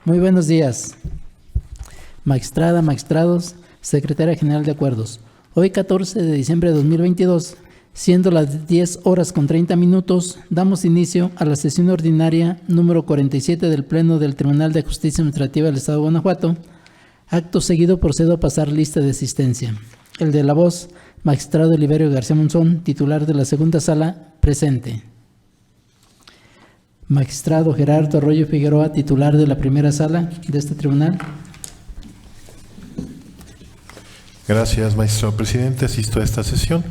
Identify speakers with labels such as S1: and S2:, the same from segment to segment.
S1: Muy buenos días, magistrada, magistrados, secretaria general de acuerdos. Hoy 14 de diciembre de 2022, siendo las 10:30, damos inicio a la sesión ordinaria número 47 del Pleno del Tribunal de Justicia Administrativa del Estado de Guanajuato. Acto seguido procedo a pasar lista de asistencia. El de la voz, magistrado Oliverio García Monzón, titular de la segunda sala, presente. Magistrado Gerardo Arroyo Figueroa, titular de la primera sala de este tribunal.
S2: Gracias, magistrado presidente. Asisto a esta sesión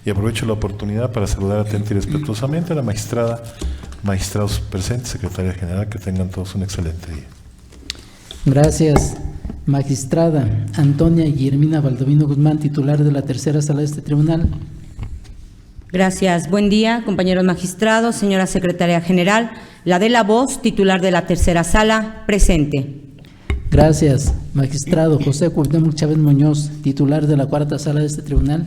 S2: y aprovecho la oportunidad para saludar atenta y respetuosamente a la magistrada, magistrados presentes, secretaria general, que tengan todos un excelente día.
S1: Gracias. Magistrada Antonia Guillermina Baldovino Guzmán, titular de la tercera sala de este tribunal.
S3: Gracias. Buen día, compañeros magistrados, señora secretaria general. La de la voz, titular de la tercera sala, presente.
S1: Gracias. Magistrado José Cuauhtémoc Chávez Muñoz, titular de la cuarta sala de este tribunal.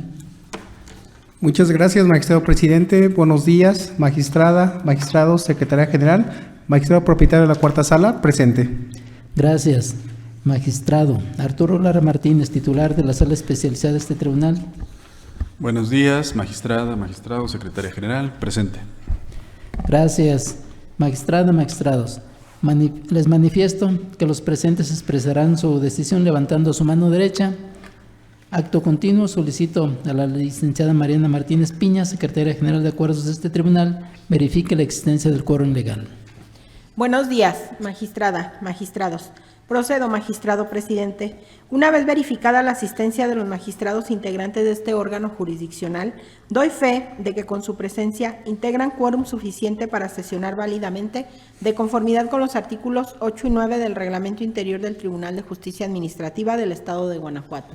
S4: Muchas gracias, magistrado presidente. Buenos días, magistrada, magistrados, secretaria general, magistrado propietario de la cuarta sala, presente.
S1: Gracias. Magistrado Arturo Lara Martínez, titular de la sala especializada de este tribunal.
S5: Buenos días, magistrada, magistrado, secretaria general, presente.
S1: Gracias. Magistrada, magistrados. Les manifiesto que los presentes expresarán su decisión levantando su mano derecha. Acto continuo, solicito a la licenciada Mariana Martínez Piña, secretaria general de acuerdos de este tribunal, verifique la existencia del quórum legal.
S6: Buenos días, magistrada, magistrados. Procedo, magistrado presidente. Una vez verificada la asistencia de los magistrados integrantes de este órgano jurisdiccional, doy fe de que con su presencia integran quórum suficiente para sesionar válidamente de conformidad con los artículos 8 y 9 del Reglamento Interior del Tribunal de Justicia Administrativa del Estado de Guanajuato.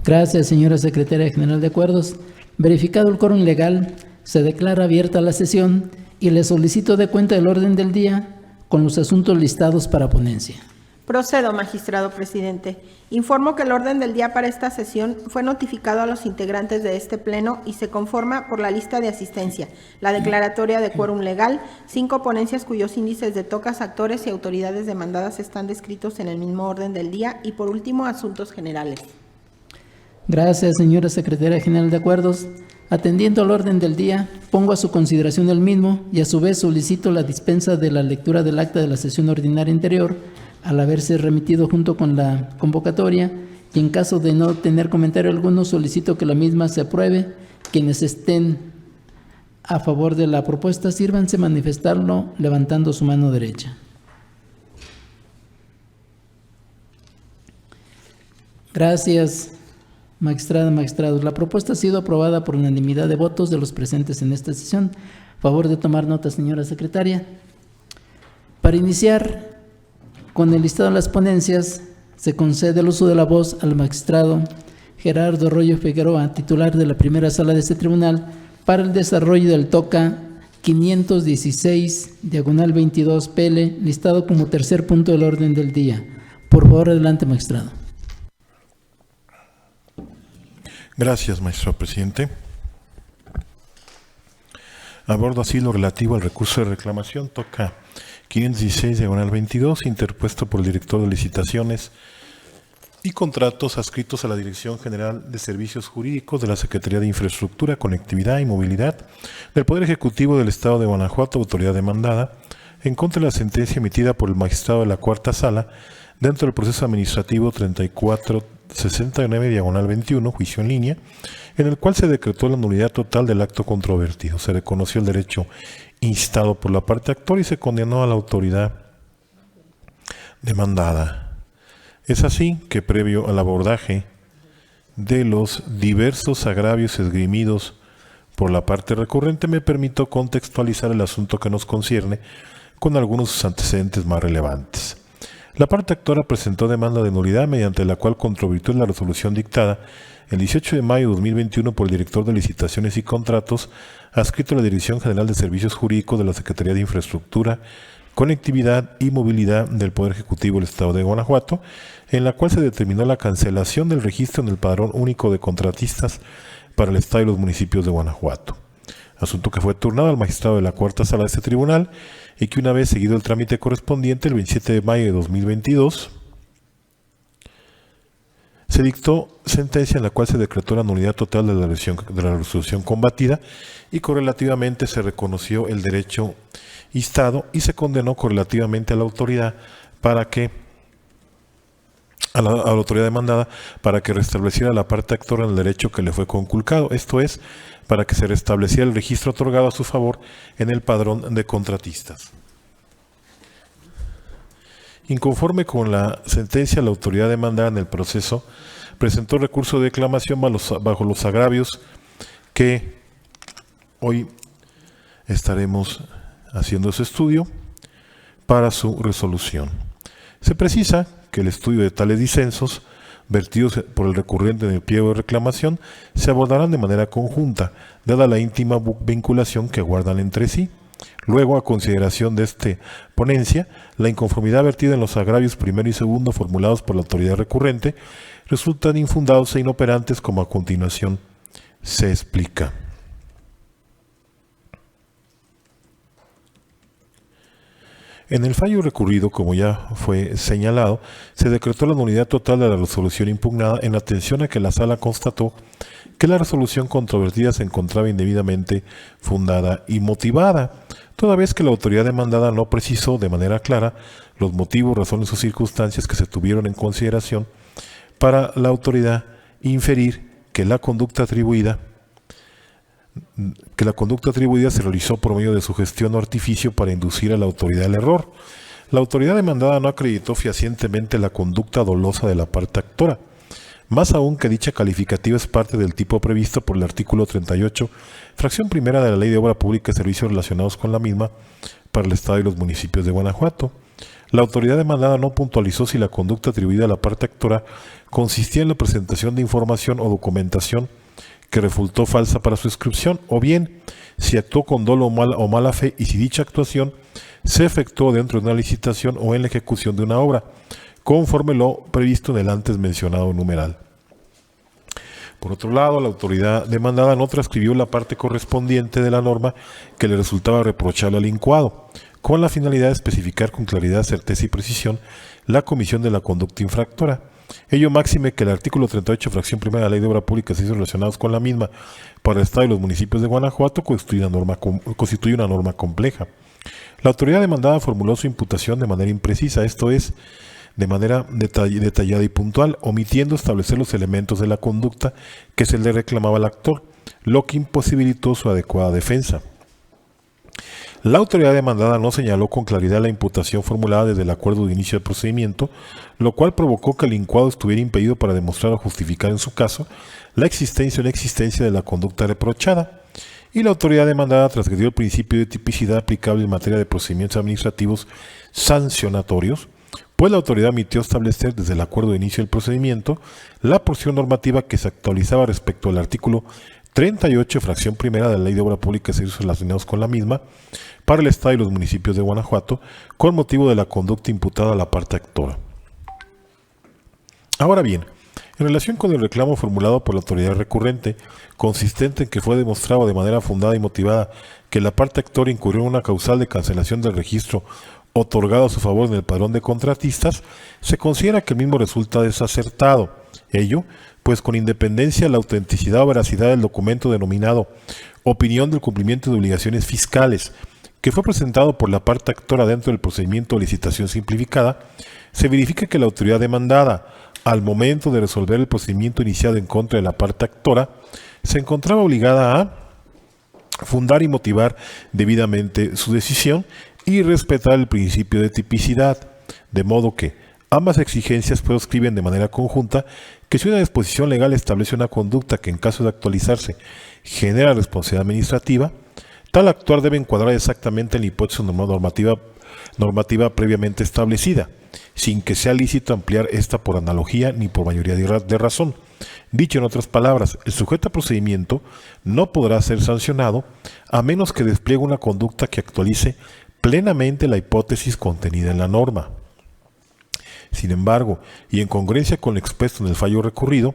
S1: Gracias, señora secretaria general de acuerdos. Verificado el quórum legal, se declara abierta la sesión y le solicito de cuenta del orden del día con los asuntos listados para ponencia.
S6: Procedo, magistrado presidente. Informo que el orden del día para esta sesión fue notificado a los integrantes de este pleno y se conforma por la lista de asistencia, la declaratoria de quórum legal, 5 ponencias cuyos índices de tocas, actores y autoridades demandadas están descritos en el mismo orden del día y por último asuntos generales.
S1: Gracias, señora secretaria general de acuerdos. Atendiendo al orden del día, pongo a su consideración el mismo y a su vez solicito la dispensa de la lectura del acta de la sesión ordinaria anterior, al haberse remitido junto con la convocatoria, y en caso de no tener comentario alguno, solicito que la misma se apruebe. Quienes estén a favor de la propuesta, sírvanse manifestarlo levantando su mano derecha. Gracias, magistrada, magistrados. La propuesta ha sido aprobada por unanimidad de votos de los presentes en esta sesión. Favor de tomar nota, señora secretaria. Para iniciar con el listado de las ponencias, se concede el uso de la voz al magistrado Gerardo Arroyo Figueroa, titular de la primera sala de este tribunal, para el desarrollo del TOCA 516/22 PL, listado como tercer punto del orden del día. Por favor, adelante, magistrado.
S2: Gracias, magistrado presidente. Abordo así lo relativo al recurso de reclamación TOCA 516/22, interpuesto por el director de licitaciones y contratos adscritos a la Dirección General de Servicios Jurídicos de la Secretaría de Infraestructura, Conectividad y Movilidad del Poder Ejecutivo del Estado de Guanajuato, autoridad demandada, en contra de la sentencia emitida por el magistrado de la cuarta sala dentro del proceso administrativo 3469/21, juicio en línea, en el cual se decretó la nulidad total del acto controvertido. Se reconoció el derecho instado por la parte actor y se condenó a la autoridad demandada. Es así que, previo al abordaje de los diversos agravios esgrimidos por la parte recurrente, me permito contextualizar el asunto que nos concierne con algunos de sus antecedentes más relevantes. La parte actora presentó demanda de nulidad mediante la cual controvirtió la resolución dictada el 18 de mayo de 2021 por el director de licitaciones y contratos adscrito a la Dirección General de Servicios Jurídicos de la Secretaría de Infraestructura, Conectividad y Movilidad del Poder Ejecutivo del Estado de Guanajuato, en la cual se determinó la cancelación del registro en el Padrón Único de Contratistas para el Estado y los municipios de Guanajuato. Asunto que fue turnado al magistrado de la cuarta sala de este tribunal y que una vez seguido el trámite correspondiente, el 27 de mayo de 2022, se dictó sentencia en la cual se decretó la nulidad total de la resolución combatida y correlativamente se reconoció el derecho instado y se condenó correlativamente a la autoridad a la autoridad demandada para que restableciera la parte actora en el derecho que le fue conculcado, esto es, para que se restableciera el registro otorgado a su favor en el padrón de contratistas. Inconforme con la sentencia, la autoridad demandada en el proceso presentó recurso de declamación bajo los agravios que hoy estaremos haciendo su estudio para su resolución. Se precisa que el estudio de tales disensos vertidos por el recurrente en el pliego de reclamación se abordarán de manera conjunta, dada la íntima vinculación que guardan entre sí. Luego, a consideración de esta ponencia, la inconformidad vertida en los agravios primero y segundo formulados por la autoridad recurrente resultan infundados e inoperantes, como a continuación se explica. En el fallo recurrido, como ya fue señalado, se decretó la nulidad total de la resolución impugnada en atención a que la Sala constató que la resolución controvertida se encontraba indebidamente fundada y motivada, toda vez que la autoridad demandada no precisó de manera clara los motivos, razones o circunstancias que se tuvieron en consideración para la autoridad inferir que la conducta atribuida se realizó por medio de sugestión o artificio para inducir a la autoridad al error. La autoridad demandada no acreditó fehacientemente la conducta dolosa de la parte actora, más aún que dicha calificativa es parte del tipo previsto por el artículo 38, fracción primera de la Ley de Obra Pública y Servicios relacionados con la misma para el Estado y los municipios de Guanajuato. La autoridad demandada no puntualizó si la conducta atribuida a la parte actora consistía en la presentación de información o documentación que resultó falsa para su inscripción, o bien si actuó con dolo o mala fe y si dicha actuación se efectuó dentro de una licitación o en la ejecución de una obra, conforme lo previsto en el antes mencionado numeral. Por otro lado, la autoridad demandada no transcribió la parte correspondiente de la norma que le resultaba reprochable al incoado, con la finalidad de especificar con claridad, certeza y precisión la comisión de la conducta infractora. Ello máxime que el artículo 38, fracción primera de la Ley de Obra Pública y Servicios relacionados con la misma para el Estado y los municipios de Guanajuato constituye una norma compleja. La autoridad demandada formuló su imputación de manera imprecisa, esto es, de manera detallada y puntual, omitiendo establecer los elementos de la conducta que se le reclamaba al actor, lo que imposibilitó su adecuada defensa. La autoridad demandada no señaló con claridad la imputación formulada desde el acuerdo de inicio del procedimiento, lo cual provocó que el incoado estuviera impedido para demostrar o justificar en su caso la existencia o inexistencia de la conducta reprochada, y la autoridad demandada transgredió el principio de tipicidad aplicable en materia de procedimientos administrativos sancionatorios, pues la autoridad omitió establecer desde el acuerdo de inicio del procedimiento la porción normativa que se actualizaba respecto al artículo 38, fracción primera de la Ley de Obra Pública y Servicios relacionados con la misma, para el Estado y los municipios de Guanajuato, con motivo de la conducta imputada a la parte actora. Ahora bien, en relación con el reclamo formulado por la autoridad recurrente, consistente en que fue demostrado de manera fundada y motivada que la parte actora incurrió en una causal de cancelación del registro otorgado a su favor en el padrón de contratistas, se considera que el mismo resulta desacertado. Ello, pues con independencia de la autenticidad o veracidad del documento denominado Opinión del cumplimiento de obligaciones fiscales, que fue presentado por la parte actora dentro del procedimiento de licitación simplificada, se verifica que la autoridad demandada, al momento de resolver el procedimiento iniciado en contra de la parte actora, se encontraba obligada a fundar y motivar debidamente su decisión y respetar el principio de tipicidad, de modo que ambas exigencias proscriben de manera conjunta que si una disposición legal establece una conducta que en caso de actualizarse genera responsabilidad administrativa, tal actuar debe encuadrar exactamente en la hipótesis normativa previamente establecida, sin que sea lícito ampliar esta por analogía ni por mayoría de razón. Dicho en otras palabras, el sujeto a procedimiento no podrá ser sancionado a menos que despliegue una conducta que actualice plenamente la hipótesis contenida en la norma. Sin embargo, y en congruencia con lo expuesto en el fallo recurrido,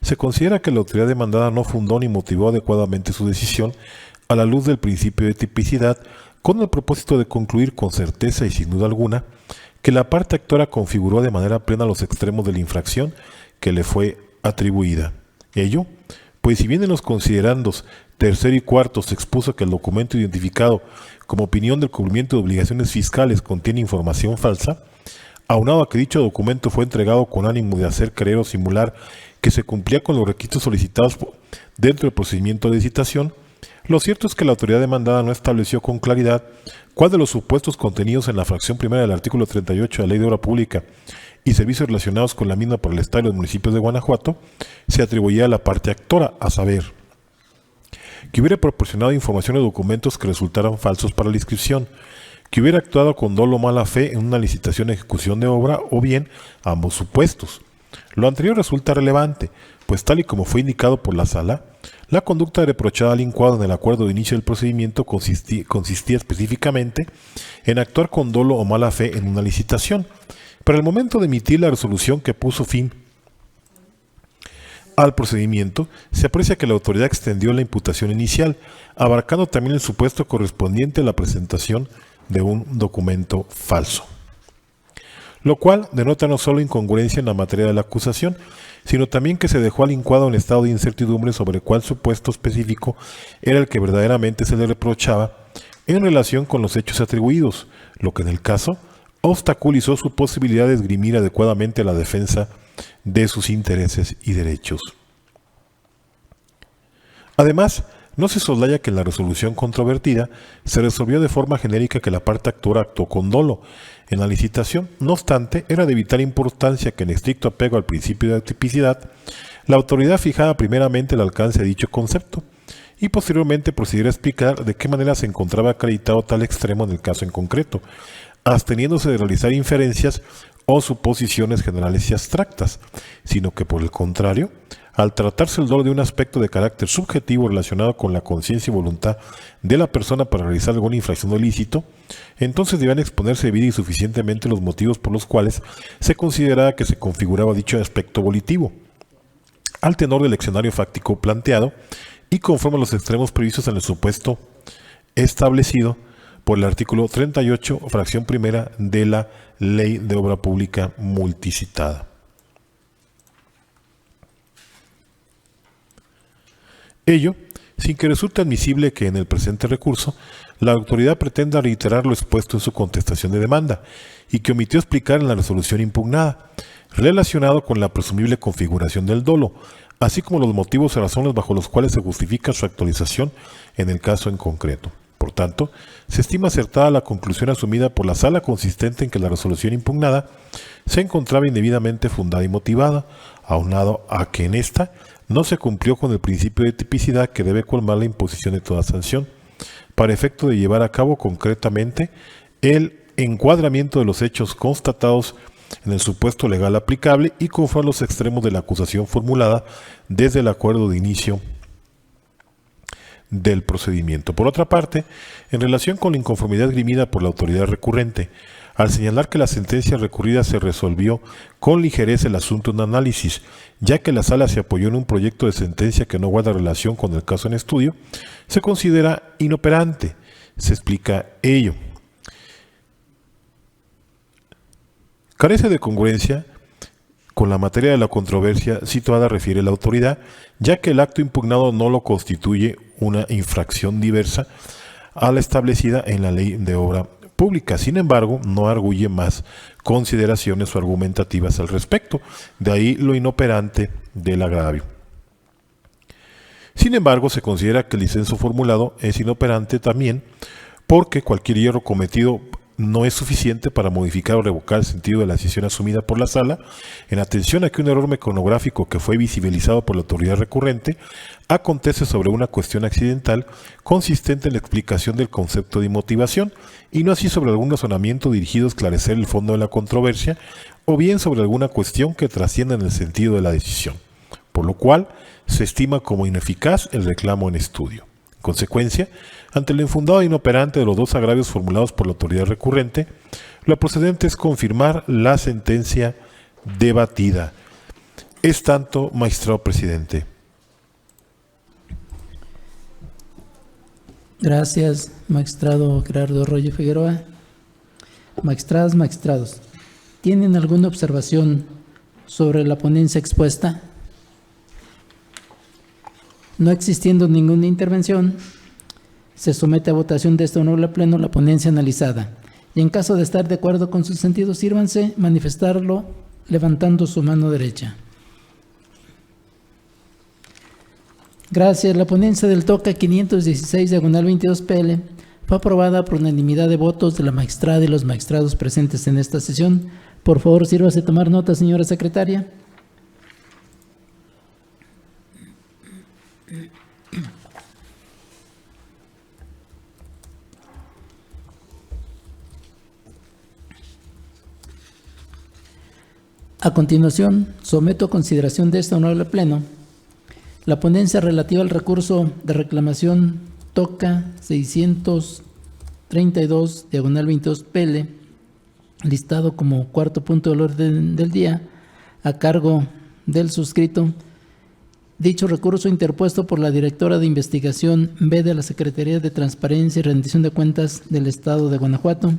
S2: se considera que la autoridad demandada no fundó ni motivó adecuadamente su decisión a la luz del principio de tipicidad, con el propósito de concluir con certeza y sin duda alguna que la parte actora configuró de manera plena los extremos de la infracción que le fue atribuida. Ello, pues si bien en los considerandos tercero y cuarto se expuso que el documento identificado como opinión del cumplimiento de obligaciones fiscales contiene información falsa, aunado a que dicho documento fue entregado con ánimo de hacer creer o simular que se cumplía con los requisitos solicitados dentro del procedimiento de licitación, lo cierto es que la autoridad demandada no estableció con claridad cuál de los supuestos contenidos en la fracción primera del artículo 38 de la Ley de Obra Pública y servicios relacionados con la misma por el Estado y los municipios de Guanajuato se atribuía a la parte actora, a saber, que hubiera proporcionado información o documentos que resultaran falsos para la inscripción, que hubiera actuado con dolo o mala fe en una licitación o ejecución de obra, o bien ambos supuestos. Lo anterior resulta relevante, pues tal y como fue indicado por la Sala, la conducta reprochada al incuado en el acuerdo de inicio del procedimiento consistía específicamente en actuar con dolo o mala fe en una licitación, pero al momento de emitir la resolución que puso fin al procedimiento, se aprecia que la autoridad extendió la imputación inicial, abarcando también el supuesto correspondiente a la presentación de un documento falso, lo cual denota no solo incongruencia en la materia de la acusación, sino también que se dejó al incuado en estado de incertidumbre sobre cuál supuesto específico era el que verdaderamente se le reprochaba en relación con los hechos atribuidos, lo que en el caso obstaculizó su posibilidad de esgrimir adecuadamente la defensa de sus intereses y derechos. Además, no se soslaya que en la resolución controvertida se resolvió de forma genérica que la parte actora actuó con dolo en la licitación. No obstante, era de vital importancia que en estricto apego al principio de tipicidad, la autoridad fijara primeramente el alcance de dicho concepto y posteriormente procediera a explicar de qué manera se encontraba acreditado tal extremo en el caso en concreto, absteniéndose de realizar inferencias o suposiciones generales y abstractas, sino que por el contrario, al tratarse el dolo de un aspecto de carácter subjetivo relacionado con la conciencia y voluntad de la persona para realizar alguna infracción o ilícito, entonces debían exponerse debida y suficientemente los motivos por los cuales se consideraba que se configuraba dicho aspecto volitivo, al tenor del escenario fáctico planteado y conforme a los extremos previstos en el supuesto establecido por el artículo 38, fracción primera de la Ley de Obra Pública multicitada. Ello, sin que resulte admisible que en el presente recurso la autoridad pretenda reiterar lo expuesto en su contestación de demanda y que omitió explicar en la resolución impugnada, relacionado con la presumible configuración del dolo, así como los motivos y razones bajo los cuales se justifica su actualización en el caso en concreto. Por tanto, se estima acertada la conclusión asumida por la Sala consistente en que la resolución impugnada se encontraba indebidamente fundada y motivada, aunado a que en esta no se cumplió con el principio de tipicidad que debe colmar la imposición de toda sanción, para efecto de llevar a cabo concretamente el encuadramiento de los hechos constatados en el supuesto legal aplicable y conforme a los extremos de la acusación formulada desde el acuerdo de inicio del procedimiento. Por otra parte, en relación con la inconformidad esgrimida por la autoridad recurrente, al señalar que la sentencia recurrida se resolvió con ligereza el asunto en análisis, ya que la Sala se apoyó en un proyecto de sentencia que no guarda relación con el caso en estudio, se considera inoperante. Se explica ello. Carece de congruencia con la materia de la controversia situada, refiere la autoridad, ya que el acto impugnado no lo constituye una infracción diversa a la establecida en la Ley de Obra Pública. Sin embargo, no arguye más consideraciones o argumentativas al respecto, de ahí lo inoperante del agravio. Sin embargo, se considera que el disenso formulado es inoperante también porque cualquier hierro cometido no es suficiente para modificar o revocar el sentido de la decisión asumida por la Sala, en atención a que un error mecanográfico que fue visibilizado por la autoridad recurrente acontece sobre una cuestión accidental consistente en la explicación del concepto de motivación y no así sobre algún razonamiento dirigido a esclarecer el fondo de la controversia o bien sobre alguna cuestión que trascienda en el sentido de la decisión, por lo cual se estima como ineficaz el reclamo en estudio. En consecuencia, ante el infundado e inoperante de los dos agravios formulados por la autoridad recurrente, lo procedente es confirmar la sentencia debatida. Es tanto, magistrado presidente.
S1: Gracias, magistrado Gerardo Arroyo Figueroa. Magistradas, magistrados, ¿tienen alguna observación sobre la ponencia expuesta? No existiendo ninguna intervención, se somete a votación de este honorable pleno la ponencia analizada. Y en caso de estar de acuerdo con sus sentidos, sírvanse manifestarlo levantando su mano derecha. Gracias. La ponencia del TOCA 516/22 PL fue aprobada por unanimidad de votos de la magistrada y los magistrados presentes en esta sesión. Por favor, sírvase tomar nota, señora secretaria. A continuación, someto a consideración de este honorable pleno la ponencia relativa al recurso de reclamación TOCA 632/22 PL, listado como cuarto punto del orden del día, a cargo del suscrito. Dicho recurso interpuesto por la directora de investigación B de la Secretaría de Transparencia y Rendición de Cuentas del Estado de Guanajuato,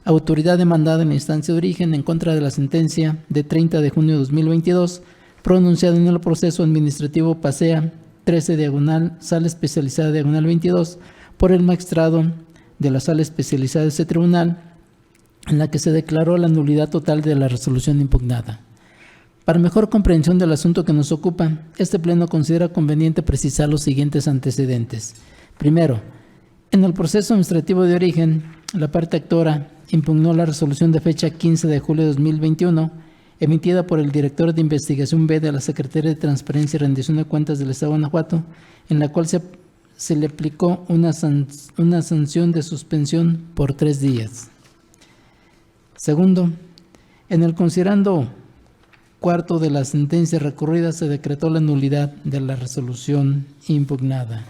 S1: autoridad demandada en la instancia de origen en contra de la sentencia de 30 de junio de 2022, pronunciada en el proceso administrativo PASEA 13 sala especializada 22 por el magistrado de la sala especializada de ese tribunal, en la que se declaró la nulidad total de la resolución impugnada. Para mejor comprensión del asunto que nos ocupa, este pleno considera conveniente precisar los siguientes antecedentes. Primero, en el proceso administrativo de origen, la parte actora impugnó la resolución de fecha 15 de julio de 2021, emitida por el director de investigación B de la Secretaría de Transparencia y Rendición de Cuentas del Estado de Guanajuato, en la cual se le aplicó una sanción de suspensión por 3 días. Segundo, en el considerando cuarto de la sentencia recurrida se decretó la nulidad de la resolución impugnada.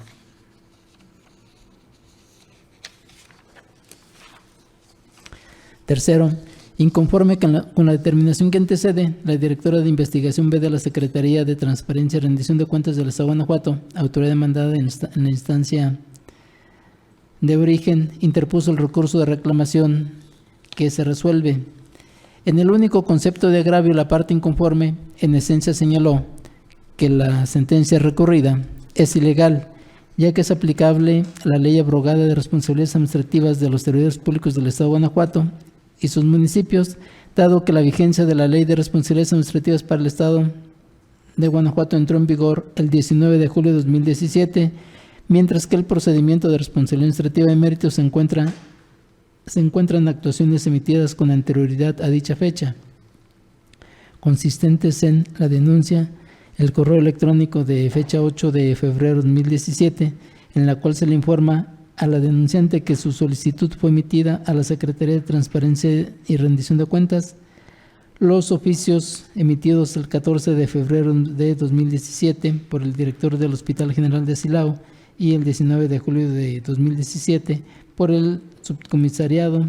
S1: Tercero, inconforme con la determinación que antecede, la directora de investigación B de la Secretaría de Transparencia y Rendición de Cuentas del Estado de Guanajuato, autoridad demandada en la instancia de origen, interpuso el recurso de reclamación que se resuelve. En el único concepto de agravio, la parte inconforme en esencia señaló que la sentencia recurrida es ilegal, ya que es aplicable a la ley abrogada de responsabilidades administrativas de los servidores públicos del Estado de Guanajuato y sus municipios, dado que la vigencia de la Ley de Responsabilidades Administrativas para el Estado de Guanajuato entró en vigor el 19 de julio de 2017, mientras que el procedimiento de responsabilidad administrativa de mérito se encuentran actuaciones emitidas con anterioridad a dicha fecha, consistentes en la denuncia, el correo electrónico de fecha 8 de febrero de 2017, en la cual se le informa a la denunciante que su solicitud fue emitida a la Secretaría de Transparencia y Rendición de Cuentas, los oficios emitidos el 14 de febrero de 2017 por el director del Hospital General de Silao y el 19 de julio de 2017 por el subcomisionado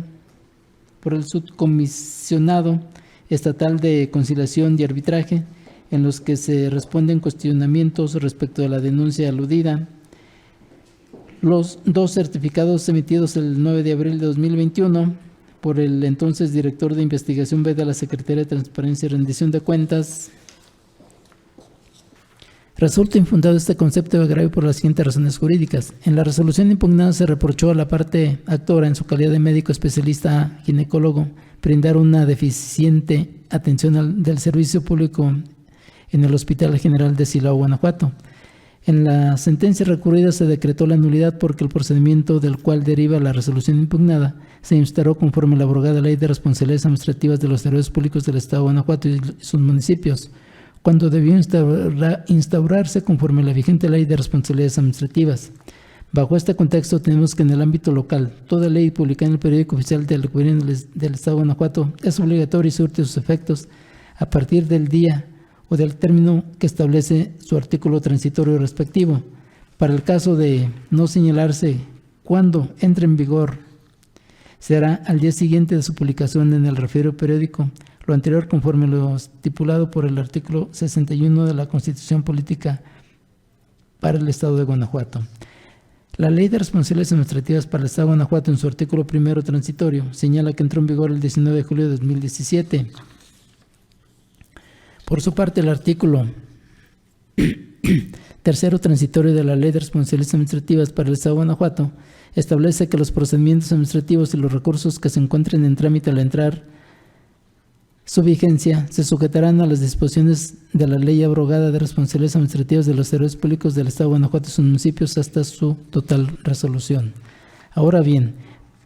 S1: estatal de conciliación y arbitraje, en los que se responden cuestionamientos respecto de la denuncia aludida. Los 2 certificados emitidos el 9 de abril de 2021 por el entonces director de investigación B de la Secretaría de Transparencia y Rendición de Cuentas. Resulta infundado este concepto de agravio por las siguientes razones jurídicas. En la resolución impugnada se reprochó a la parte actora, en su calidad de médico especialista ginecólogo, brindar una deficiente atención del servicio público en el Hospital General de Silao, Guanajuato. En la sentencia recurrida se decretó la nulidad porque el procedimiento del cual deriva la resolución impugnada se instauró conforme a la abrogada Ley de Responsabilidades Administrativas de los Servidores Públicos del Estado de Guanajuato y sus municipios, cuando debió instaurarse conforme a la vigente Ley de Responsabilidades Administrativas. Bajo este contexto, tenemos que en el ámbito local, toda ley publicada en el periódico oficial del Gobierno del Estado de Guanajuato es obligatoria y surte sus efectos a partir del día o del término que establece su artículo transitorio respectivo. Para el caso de no señalarse cuándo entre en vigor, será al día siguiente de su publicación en el referido periódico, lo anterior conforme lo estipulado por el artículo 61 de la Constitución Política para el Estado de Guanajuato. La Ley de Responsabilidades Administrativas para el Estado de Guanajuato, en su artículo primero transitorio, señala que entró en vigor el 19 de julio de 2017. Por su parte, el artículo tercero transitorio de la Ley de Responsabilidades Administrativas para el Estado de Guanajuato establece que los procedimientos administrativos y los recursos que se encuentren en trámite al entrar su vigencia se sujetarán a las disposiciones de la Ley abrogada de responsabilidades administrativas de los servidores públicos del Estado de Guanajuato y sus municipios hasta su total resolución. Ahora bien,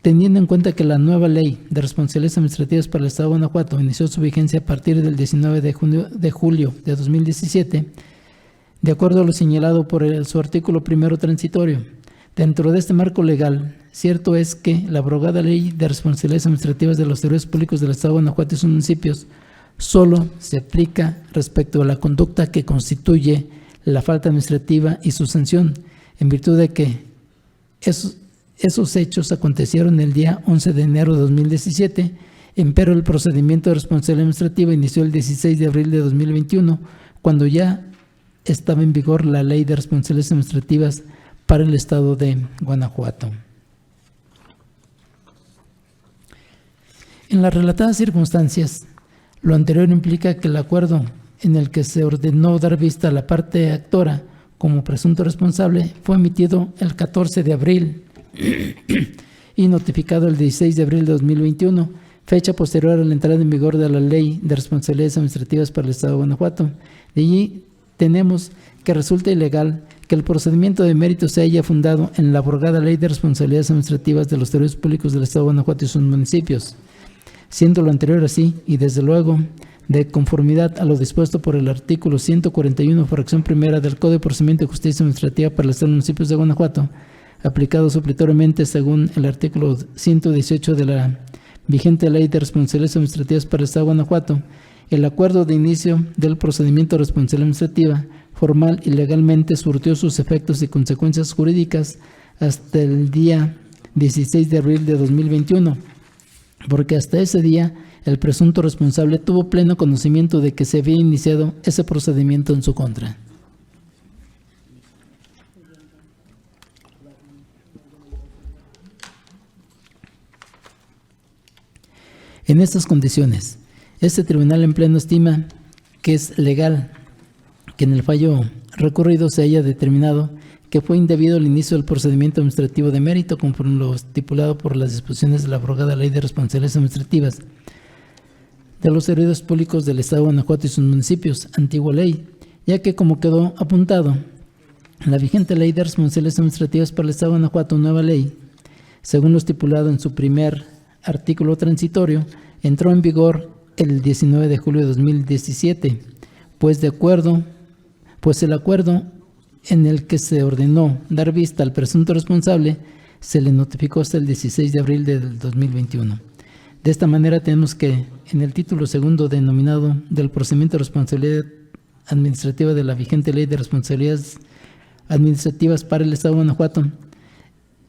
S1: teniendo en cuenta que la nueva Ley de responsabilidades administrativas para el Estado de Guanajuato inició su vigencia a partir del 19 de julio de 2017, de acuerdo a lo señalado por su artículo primero transitorio, dentro de este marco legal, cierto es que la abrogada Ley de Responsabilidades Administrativas de los Servidores Públicos del Estado de Guanajuato y sus municipios solo se aplica respecto a la conducta que constituye la falta administrativa y su sanción, en virtud de que esos hechos acontecieron el día 11 de enero de 2017, empero el procedimiento de responsabilidad administrativa inició el 16 de abril de 2021, cuando ya estaba en vigor la Ley de Responsabilidades Administrativas para el Estado de Guanajuato. En las relatadas circunstancias, lo anterior implica que el acuerdo en el que se ordenó dar vista a la parte actora como presunto responsable fue emitido el 14 de abril y notificado el 16 de abril de 2021, fecha posterior a la entrada en vigor de la Ley de Responsabilidades Administrativas para el Estado de Guanajuato. De allí tenemos que resulta ilegal que el procedimiento de mérito se haya fundado en la abrogada Ley de Responsabilidades Administrativas de los Servidores Públicos del Estado de Guanajuato y sus municipios, siendo lo anterior así, y desde luego, de conformidad a lo dispuesto por el artículo 141, fracción primera del Código de Procedimiento de Justicia Administrativa para el Estado y municipios de Guanajuato, aplicado supletoriamente según el artículo 118 de la vigente Ley de Responsabilidades Administrativas para el Estado de Guanajuato. El acuerdo de inicio del procedimiento de responsabilidad administrativa formal y legalmente surtió sus efectos y consecuencias jurídicas hasta el día 16 de abril de 2021, porque hasta ese día el presunto responsable tuvo pleno conocimiento de que se había iniciado ese procedimiento en su contra. En estas condiciones, este tribunal en pleno estima que es legal que en el fallo recurrido se haya determinado que fue indebido el inicio del procedimiento administrativo de mérito conforme lo estipulado por las disposiciones de la abrogada Ley de Responsabilidades Administrativas de los servidores públicos del Estado de Guanajuato y sus municipios, antigua ley, ya que como quedó apuntado, la vigente Ley de Responsabilidades Administrativas para el Estado de Guanajuato, nueva ley, según lo estipulado en su primer artículo transitorio, entró en vigor el 19 de julio de 2017, pues el acuerdo en el que se ordenó dar vista al presunto responsable se le notificó hasta el 16 de abril del 2021. De esta manera tenemos que en el título segundo denominado del procedimiento de responsabilidad administrativa de la vigente Ley de Responsabilidades Administrativas para el Estado de Guanajuato,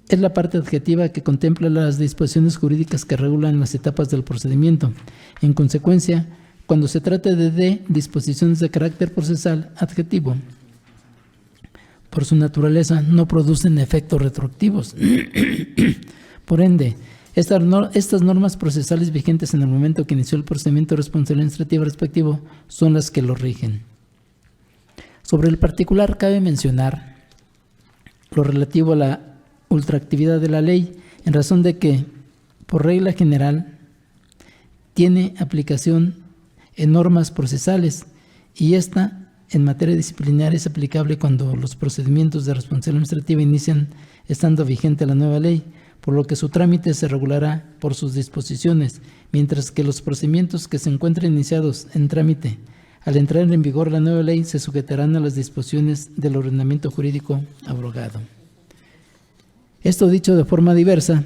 S1: es la parte adjetiva que contempla las disposiciones jurídicas que regulan las etapas del procedimiento. En consecuencia, cuando se trata de disposiciones de carácter procesal adjetivo, por su naturaleza no producen efectos retroactivos. Por ende, estas normas procesales vigentes en el momento que inició el procedimiento de responsabilidad administrativa respectivo son las que lo rigen. Sobre el particular cabe mencionar lo relativo a la ultraactividad de la ley, en razón de que, por regla general, tiene aplicación en normas procesales y esta en materia disciplinaria es aplicable cuando los procedimientos de responsabilidad administrativa inician estando vigente la nueva ley, por lo que su trámite se regulará por sus disposiciones, mientras que los procedimientos que se encuentren iniciados en trámite al entrar en vigor la nueva ley se sujetarán a las disposiciones del ordenamiento jurídico abrogado. Esto dicho de forma diversa,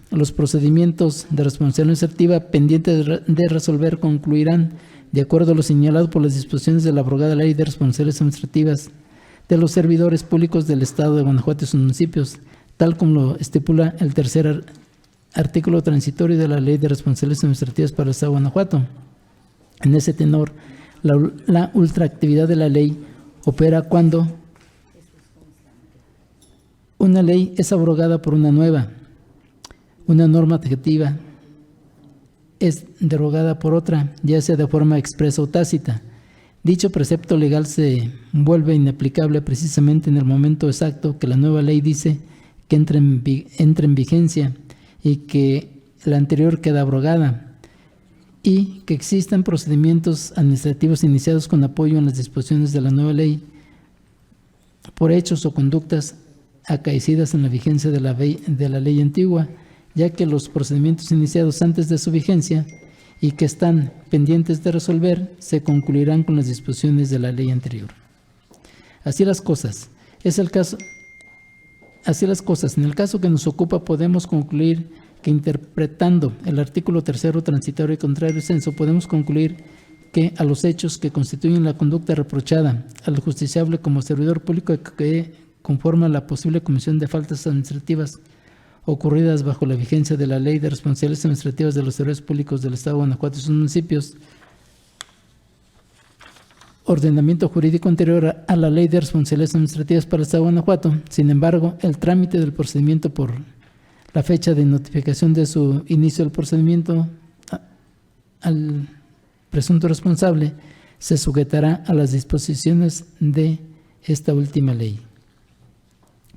S1: los procedimientos de responsabilidad administrativa pendientes de resolver concluirán de acuerdo a lo señalado por las disposiciones de la abrogada Ley de Responsabilidades Administrativas de los servidores públicos del Estado de Guanajuato y sus municipios, tal como lo estipula el tercer artículo transitorio de la Ley de Responsabilidades Administrativas para el Estado de Guanajuato. En ese tenor, la ultraactividad de la ley opera cuando una ley es abrogada por una nueva, una norma adjetiva es derogada por otra, ya sea de forma expresa o tácita. Dicho precepto legal se vuelve inaplicable precisamente en el momento exacto que la nueva ley dice que entra en vigencia y que la anterior queda abrogada, y que existan procedimientos administrativos iniciados con apoyo en las disposiciones de la nueva ley por hechos o conductas acaecidas en la vigencia de la ley antigua, ya que los procedimientos iniciados antes de su vigencia y que están pendientes de resolver se concluirán con las disposiciones de la ley anterior. Así las cosas. Así las cosas. En el caso que nos ocupa, podemos concluir que interpretando el artículo 3º transitorio y contrario censo, podemos concluir que a los hechos que constituyen la conducta reprochada al justiciable como servidor público que conforma la posible comisión de faltas administrativas ocurridas bajo la vigencia de la Ley de Responsabilidades Administrativas de los Servidores Públicos del Estado de Guanajuato y sus municipios, ordenamiento jurídico anterior a la Ley de Responsabilidades Administrativas para el Estado de Guanajuato. Sin embargo, el trámite del procedimiento por la fecha de notificación de su inicio del procedimiento al presunto responsable se sujetará a las disposiciones de esta última ley.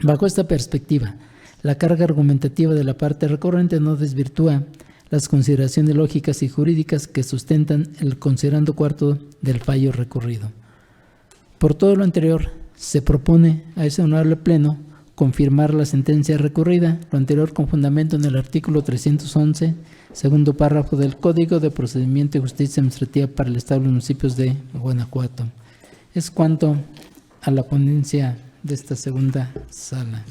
S1: Bajo esta perspectiva, la carga argumentativa de la parte recurrente no desvirtúa las consideraciones lógicas y jurídicas que sustentan el considerando cuarto del fallo recurrido. Por todo lo anterior, se propone a ese honorable Pleno confirmar la sentencia recurrida, lo anterior con fundamento en el artículo 311, segundo párrafo del Código de Procedimiento y Justicia Administrativa para el Estado y los municipios de Guanajuato. Es cuanto a la ponencia de esta segunda sala.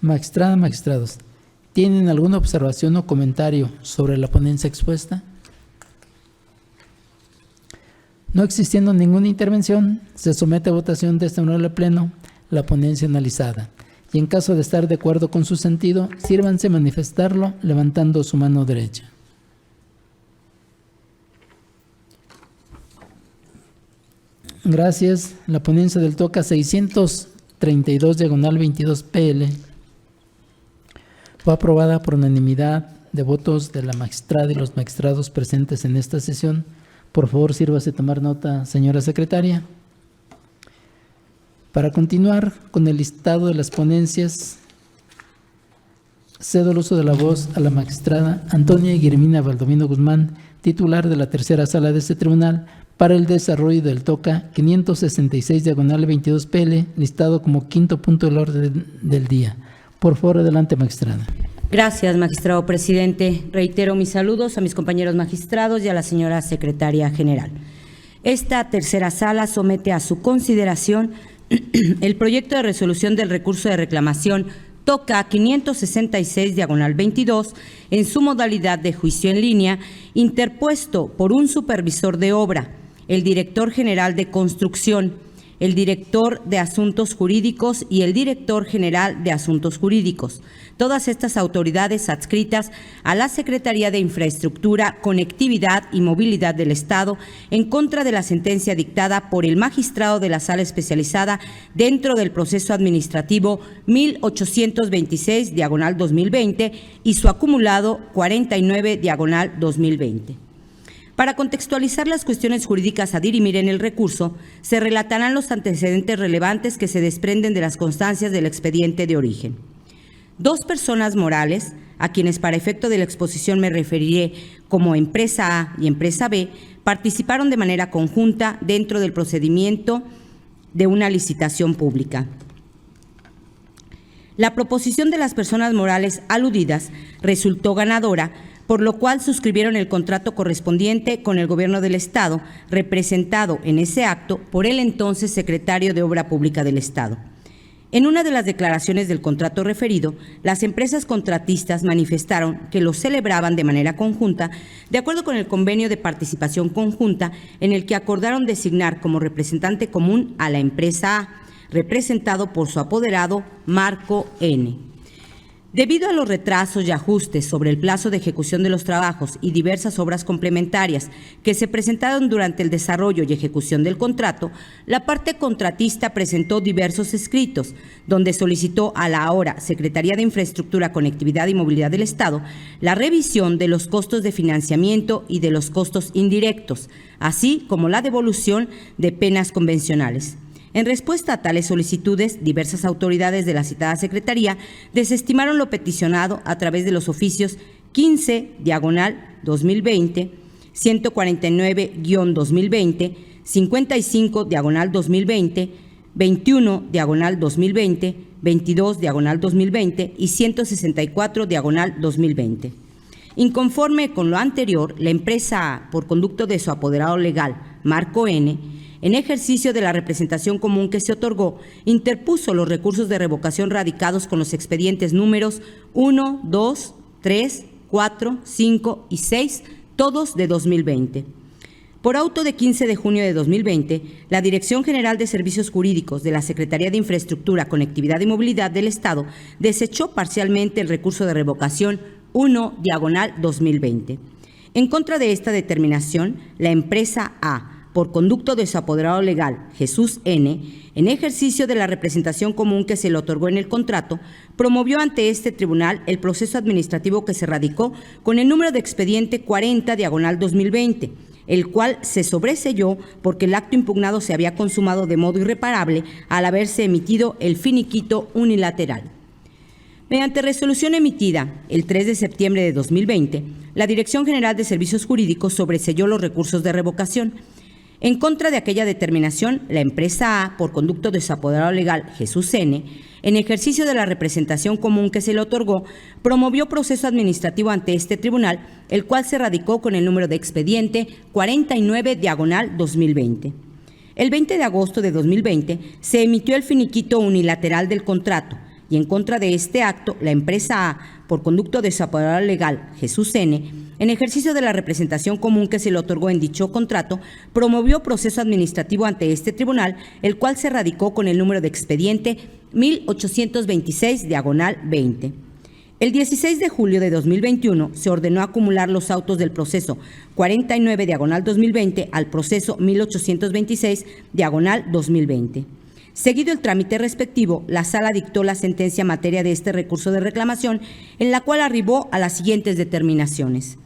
S1: Magistrada, magistrados, ¿tienen alguna observación o comentario sobre la ponencia expuesta? No existiendo ninguna intervención, se somete a votación de este honorable Pleno la ponencia analizada, y en caso de estar de acuerdo con su sentido, sírvanse manifestarlo levantando su mano derecha. Gracias. La ponencia del TOCA 632/22 PL fue aprobada por unanimidad de votos de la magistrada y los magistrados presentes en esta sesión. Por favor, sírvase tomar nota, señora secretaria. Para continuar con el listado de las ponencias, cedo el uso de la voz a la magistrada Antonia Guillermina Valdomino Guzmán, titular de la tercera sala de este tribunal, para el desarrollo del TOCA 566/22 PL, listado como quinto punto del orden del día. Por favor, adelante, magistrada.
S3: Gracias, magistrado presidente. Reitero mis saludos a mis compañeros magistrados y a la señora secretaria general. Esta tercera sala somete a su consideración el proyecto de resolución del recurso de reclamación TOCA 566/22 en su modalidad de juicio en línea, interpuesto por un supervisor de obra, el director general de construcción, el director de asuntos jurídicos y el director general de asuntos jurídicos, todas estas autoridades adscritas a la Secretaría de Infraestructura, Conectividad y Movilidad del Estado, en contra de la sentencia dictada por el magistrado de la Sala Especializada dentro del proceso administrativo 1826/2020 y su acumulado 49/2020. Para contextualizar las cuestiones jurídicas a dirimir en el recurso, se relatarán los antecedentes relevantes que se desprenden de las constancias del expediente de origen. Dos personas morales, a quienes para efecto de la exposición me referiré como empresa A y empresa B, participaron de manera conjunta dentro del procedimiento de una licitación pública. La proposición de las personas morales aludidas resultó ganadora, por lo cual suscribieron el contrato correspondiente con el Gobierno del Estado, representado en ese acto por el entonces secretario de Obra Pública del Estado. En una de las declaraciones del contrato referido, las empresas contratistas manifestaron que lo celebraban de manera conjunta, de acuerdo con el convenio de participación conjunta, en el que acordaron designar como representante común a la empresa A, representado por su apoderado Marco N. Debido a los retrasos y ajustes sobre el plazo de ejecución de los trabajos y diversas obras complementarias que se presentaron durante el desarrollo y ejecución del contrato, la parte contratista presentó diversos escritos, donde solicitó a la ahora Secretaría de Infraestructura, Conectividad y Movilidad del Estado la revisión de los costos de financiamiento y de los costos indirectos, así como la devolución de penas convencionales. En respuesta a tales solicitudes, diversas autoridades de la citada Secretaría desestimaron lo peticionado a través de los oficios 15/2020, 149-2020, 55/2020, 21/2020, 22/2020 y 164/2020. Inconforme con lo anterior, la empresa A, por conducto de su apoderado legal, Marco N., en ejercicio de la representación común que se otorgó, interpuso los recursos de revocación radicados con los expedientes números 1, 2, 3, 4, 5 y 6, todos de 2020. Por auto de 15 de junio de 2020, la Dirección General de Servicios Jurídicos de la Secretaría de Infraestructura, Conectividad y Movilidad del Estado desechó parcialmente el recurso de revocación 1/2020. En contra de esta determinación, la empresa A, por conducto de su apoderado legal, Jesús N., en ejercicio de la representación común que se le otorgó en el contrato, promovió ante este tribunal el proceso administrativo que se radicó con el número de expediente 40/2020, el cual se sobreselló porque el acto impugnado se había consumado de modo irreparable al haberse emitido el finiquito unilateral. Mediante resolución emitida el 3 de septiembre de 2020, la Dirección General de Servicios Jurídicos sobreselló los recursos de revocación. En contra de aquella determinación, la empresa A, por conducto de su apoderado legal, Jesús N., en ejercicio de la representación común que se le otorgó, promovió proceso administrativo ante este tribunal, el cual se radicó con el número de expediente 49/2020. El 20 de agosto de 2020 se emitió el finiquito unilateral del contrato, y en contra de este acto, la empresa A, por conducto de su apoderado legal, Jesús N., en ejercicio de la representación común que se le otorgó en dicho contrato, promovió proceso administrativo ante este tribunal, el cual se radicó con el número de expediente 1826/20. El 16 de julio de 2021 se ordenó acumular los autos del proceso 49/2020 al proceso 1826/2020. Seguido el trámite respectivo, la Sala dictó la sentencia en materia de este recurso de reclamación, en la cual arribó a las siguientes determinaciones.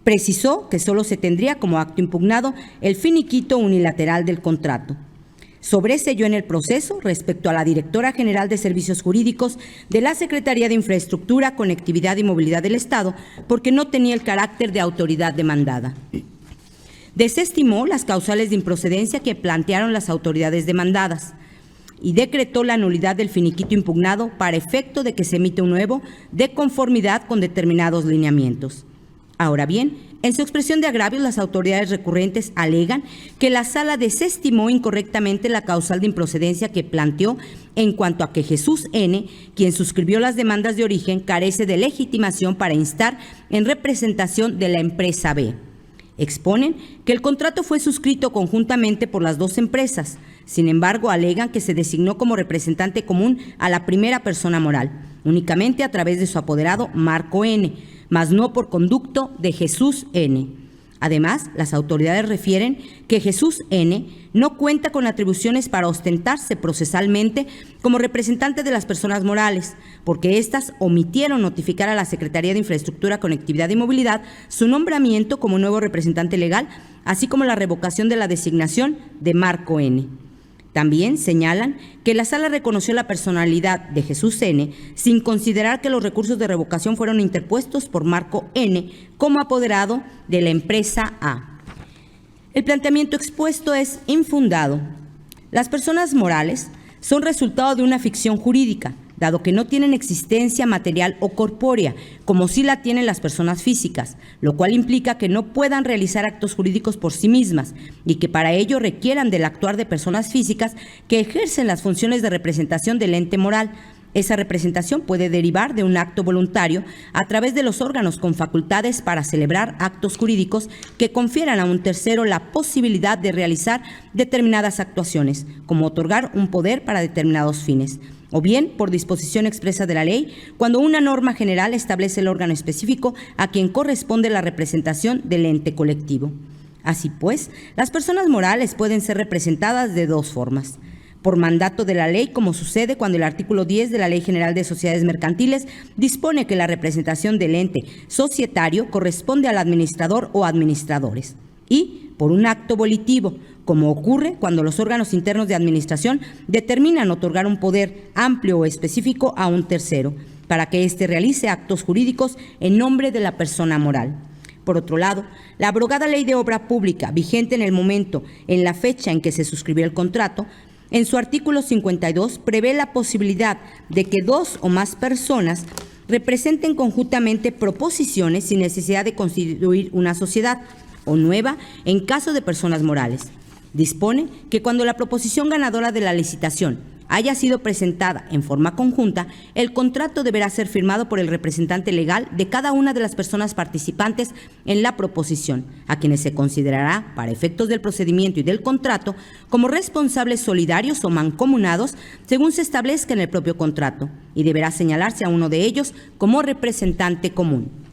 S3: Precisó que solo se tendría como acto impugnado el finiquito unilateral del contrato. Sobreselló en el proceso respecto a la Directora General de Servicios Jurídicos de la Secretaría de Infraestructura, Conectividad y Movilidad del Estado, porque no tenía el carácter de autoridad demandada. Desestimó las causales de improcedencia que plantearon las autoridades demandadas y decretó la nulidad del finiquito impugnado para efecto de que se emite un nuevo de conformidad con determinados lineamientos. Ahora bien, en su expresión de agravios, las autoridades recurrentes alegan que la Sala desestimó incorrectamente la causal de improcedencia que planteó en cuanto a que Jesús N., quien suscribió las demandas de origen, carece de legitimación para instar en representación de la empresa B. Exponen que el contrato fue suscrito conjuntamente por las dos empresas. Sin embargo, alegan que se designó como representante común a la primera persona moral, únicamente a través de su apoderado Marco N., mas no por conducto de Jesús N. Además, las autoridades refieren que Jesús N. no cuenta con atribuciones para ostentarse procesalmente como representante de las personas morales, porque éstas omitieron notificar a la Secretaría de Infraestructura, Conectividad y Movilidad su nombramiento como nuevo representante legal, así como la revocación de la designación de Marco N. También señalan que la Sala reconoció la personalidad de Jesús N. sin considerar que los recursos de revocación fueron interpuestos por Marco N. como apoderado de la empresa A. El planteamiento expuesto es infundado. Las personas morales son resultado de una ficción jurídica, dado que no tienen existencia material o corpórea, como sí la tienen las personas físicas, lo cual implica que no puedan realizar actos jurídicos por sí mismas y que para ello requieran del actuar de personas físicas que ejercen las funciones de representación del ente moral. Esa representación puede derivar de un acto voluntario a través de los órganos con facultades para celebrar actos jurídicos que confieran a un tercero la posibilidad de realizar determinadas actuaciones, como otorgar un poder para determinados fines. o bien por disposición expresa de la ley, cuando una norma general establece el órgano específico a quien corresponde la representación del ente colectivo. Así pues, las personas morales pueden ser representadas de dos formas: por mandato de la ley, como sucede cuando el artículo 10 de la Ley General de Sociedades Mercantiles dispone que la representación del ente societario corresponde al administrador o administradores, y por un acto volitivo, como ocurre cuando los órganos internos de administración determinan otorgar un poder amplio o específico a un tercero, para que éste realice actos jurídicos en nombre de la persona moral. Por otro lado, la abrogada Ley de Obra Pública, vigente en el momento, en la fecha en que se suscribió el contrato, en su artículo 52 prevé la posibilidad de que dos o más personas representen conjuntamente proposiciones sin necesidad de constituir una sociedad o nueva en caso de personas morales. Dispone que cuando la proposición ganadora de la licitación haya sido presentada en forma conjunta, el contrato deberá ser firmado por el representante legal de cada una de las personas participantes en la proposición, a quienes se considerará, para efectos del procedimiento y del contrato, como responsables solidarios o mancomunados, según se establezca en el propio contrato, y deberá señalarse a uno de ellos como representante común.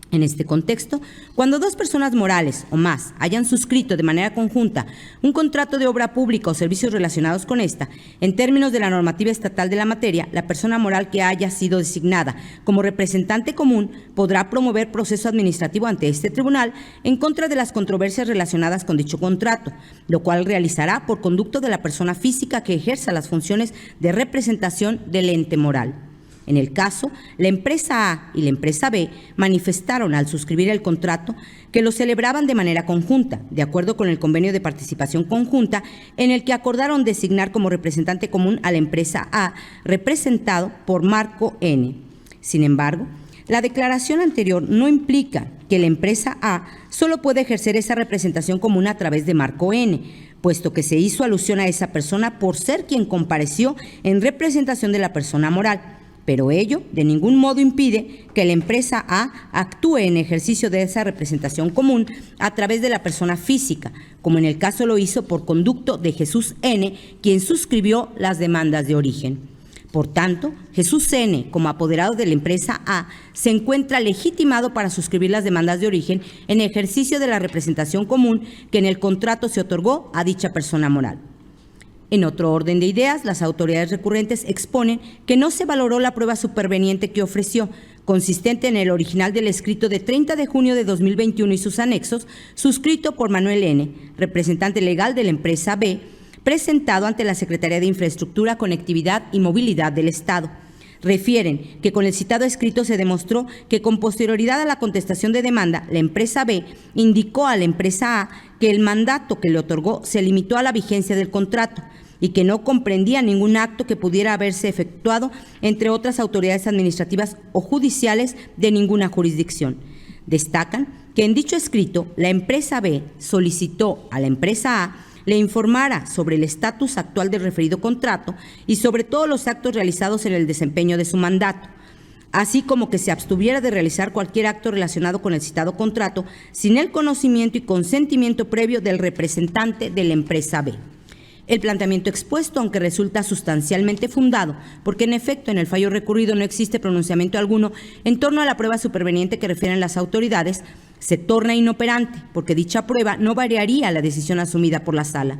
S3: En este contexto, cuando dos personas morales o más hayan suscrito de manera conjunta un contrato de obra pública o servicios relacionados con esta, en términos de la normativa estatal de la materia, la persona moral que haya sido designada como representante común podrá promover proceso administrativo ante este tribunal en contra de las controversias relacionadas con dicho contrato, lo cual realizará por conducto de la persona física que ejerza las funciones de representación del ente moral. En el caso, la empresa A y la empresa B manifestaron al suscribir el contrato que lo celebraban de manera conjunta, de acuerdo con el convenio de participación conjunta, en el que acordaron designar como representante común a la empresa A, representado por Marco N. Sin embargo, la declaración anterior no implica que la empresa A solo puede ejercer esa representación común a través de Marco N, puesto que se hizo alusión a esa persona por ser quien compareció en representación de la persona moral. Pero ello de ningún modo impide que la empresa A actúe en ejercicio de esa representación común a través de la persona física, como en el caso lo hizo por conducto de Jesús N., quien suscribió las demandas de origen. Por tanto, Jesús N., como apoderado de la empresa A, se encuentra legitimado para suscribir las demandas de origen en ejercicio de la representación común que en el contrato se otorgó a dicha persona moral. En otro orden de ideas, las autoridades recurrentes exponen que no se valoró la prueba superveniente que ofreció, consistente en el original del escrito de 30 de junio de 2021 y sus anexos, suscrito por Manuel N., representante legal de la empresa B, presentado ante la Secretaría de Infraestructura, Conectividad y Movilidad del Estado. Refieren que con el citado escrito se demostró que con posterioridad a la contestación de demanda, la empresa B indicó a la empresa A que el mandato que le otorgó se limitó a la vigencia del contrato y que no comprendía ningún acto que pudiera haberse efectuado entre otras autoridades administrativas o judiciales de ninguna jurisdicción. Destacan que en dicho escrito, la empresa B solicitó a la empresa A le informara sobre el estatus actual del referido contrato y sobre todos los actos realizados en el desempeño de su mandato, así como que se abstuviera de realizar cualquier acto relacionado con el citado contrato sin el conocimiento y consentimiento previo del representante de la empresa B. El planteamiento expuesto, aunque resulta sustancialmente fundado, porque en efecto en el fallo recurrido no existe pronunciamiento alguno en torno a la prueba superveniente que refieren las autoridades, se torna inoperante, porque dicha prueba no variaría la decisión asumida por la Sala.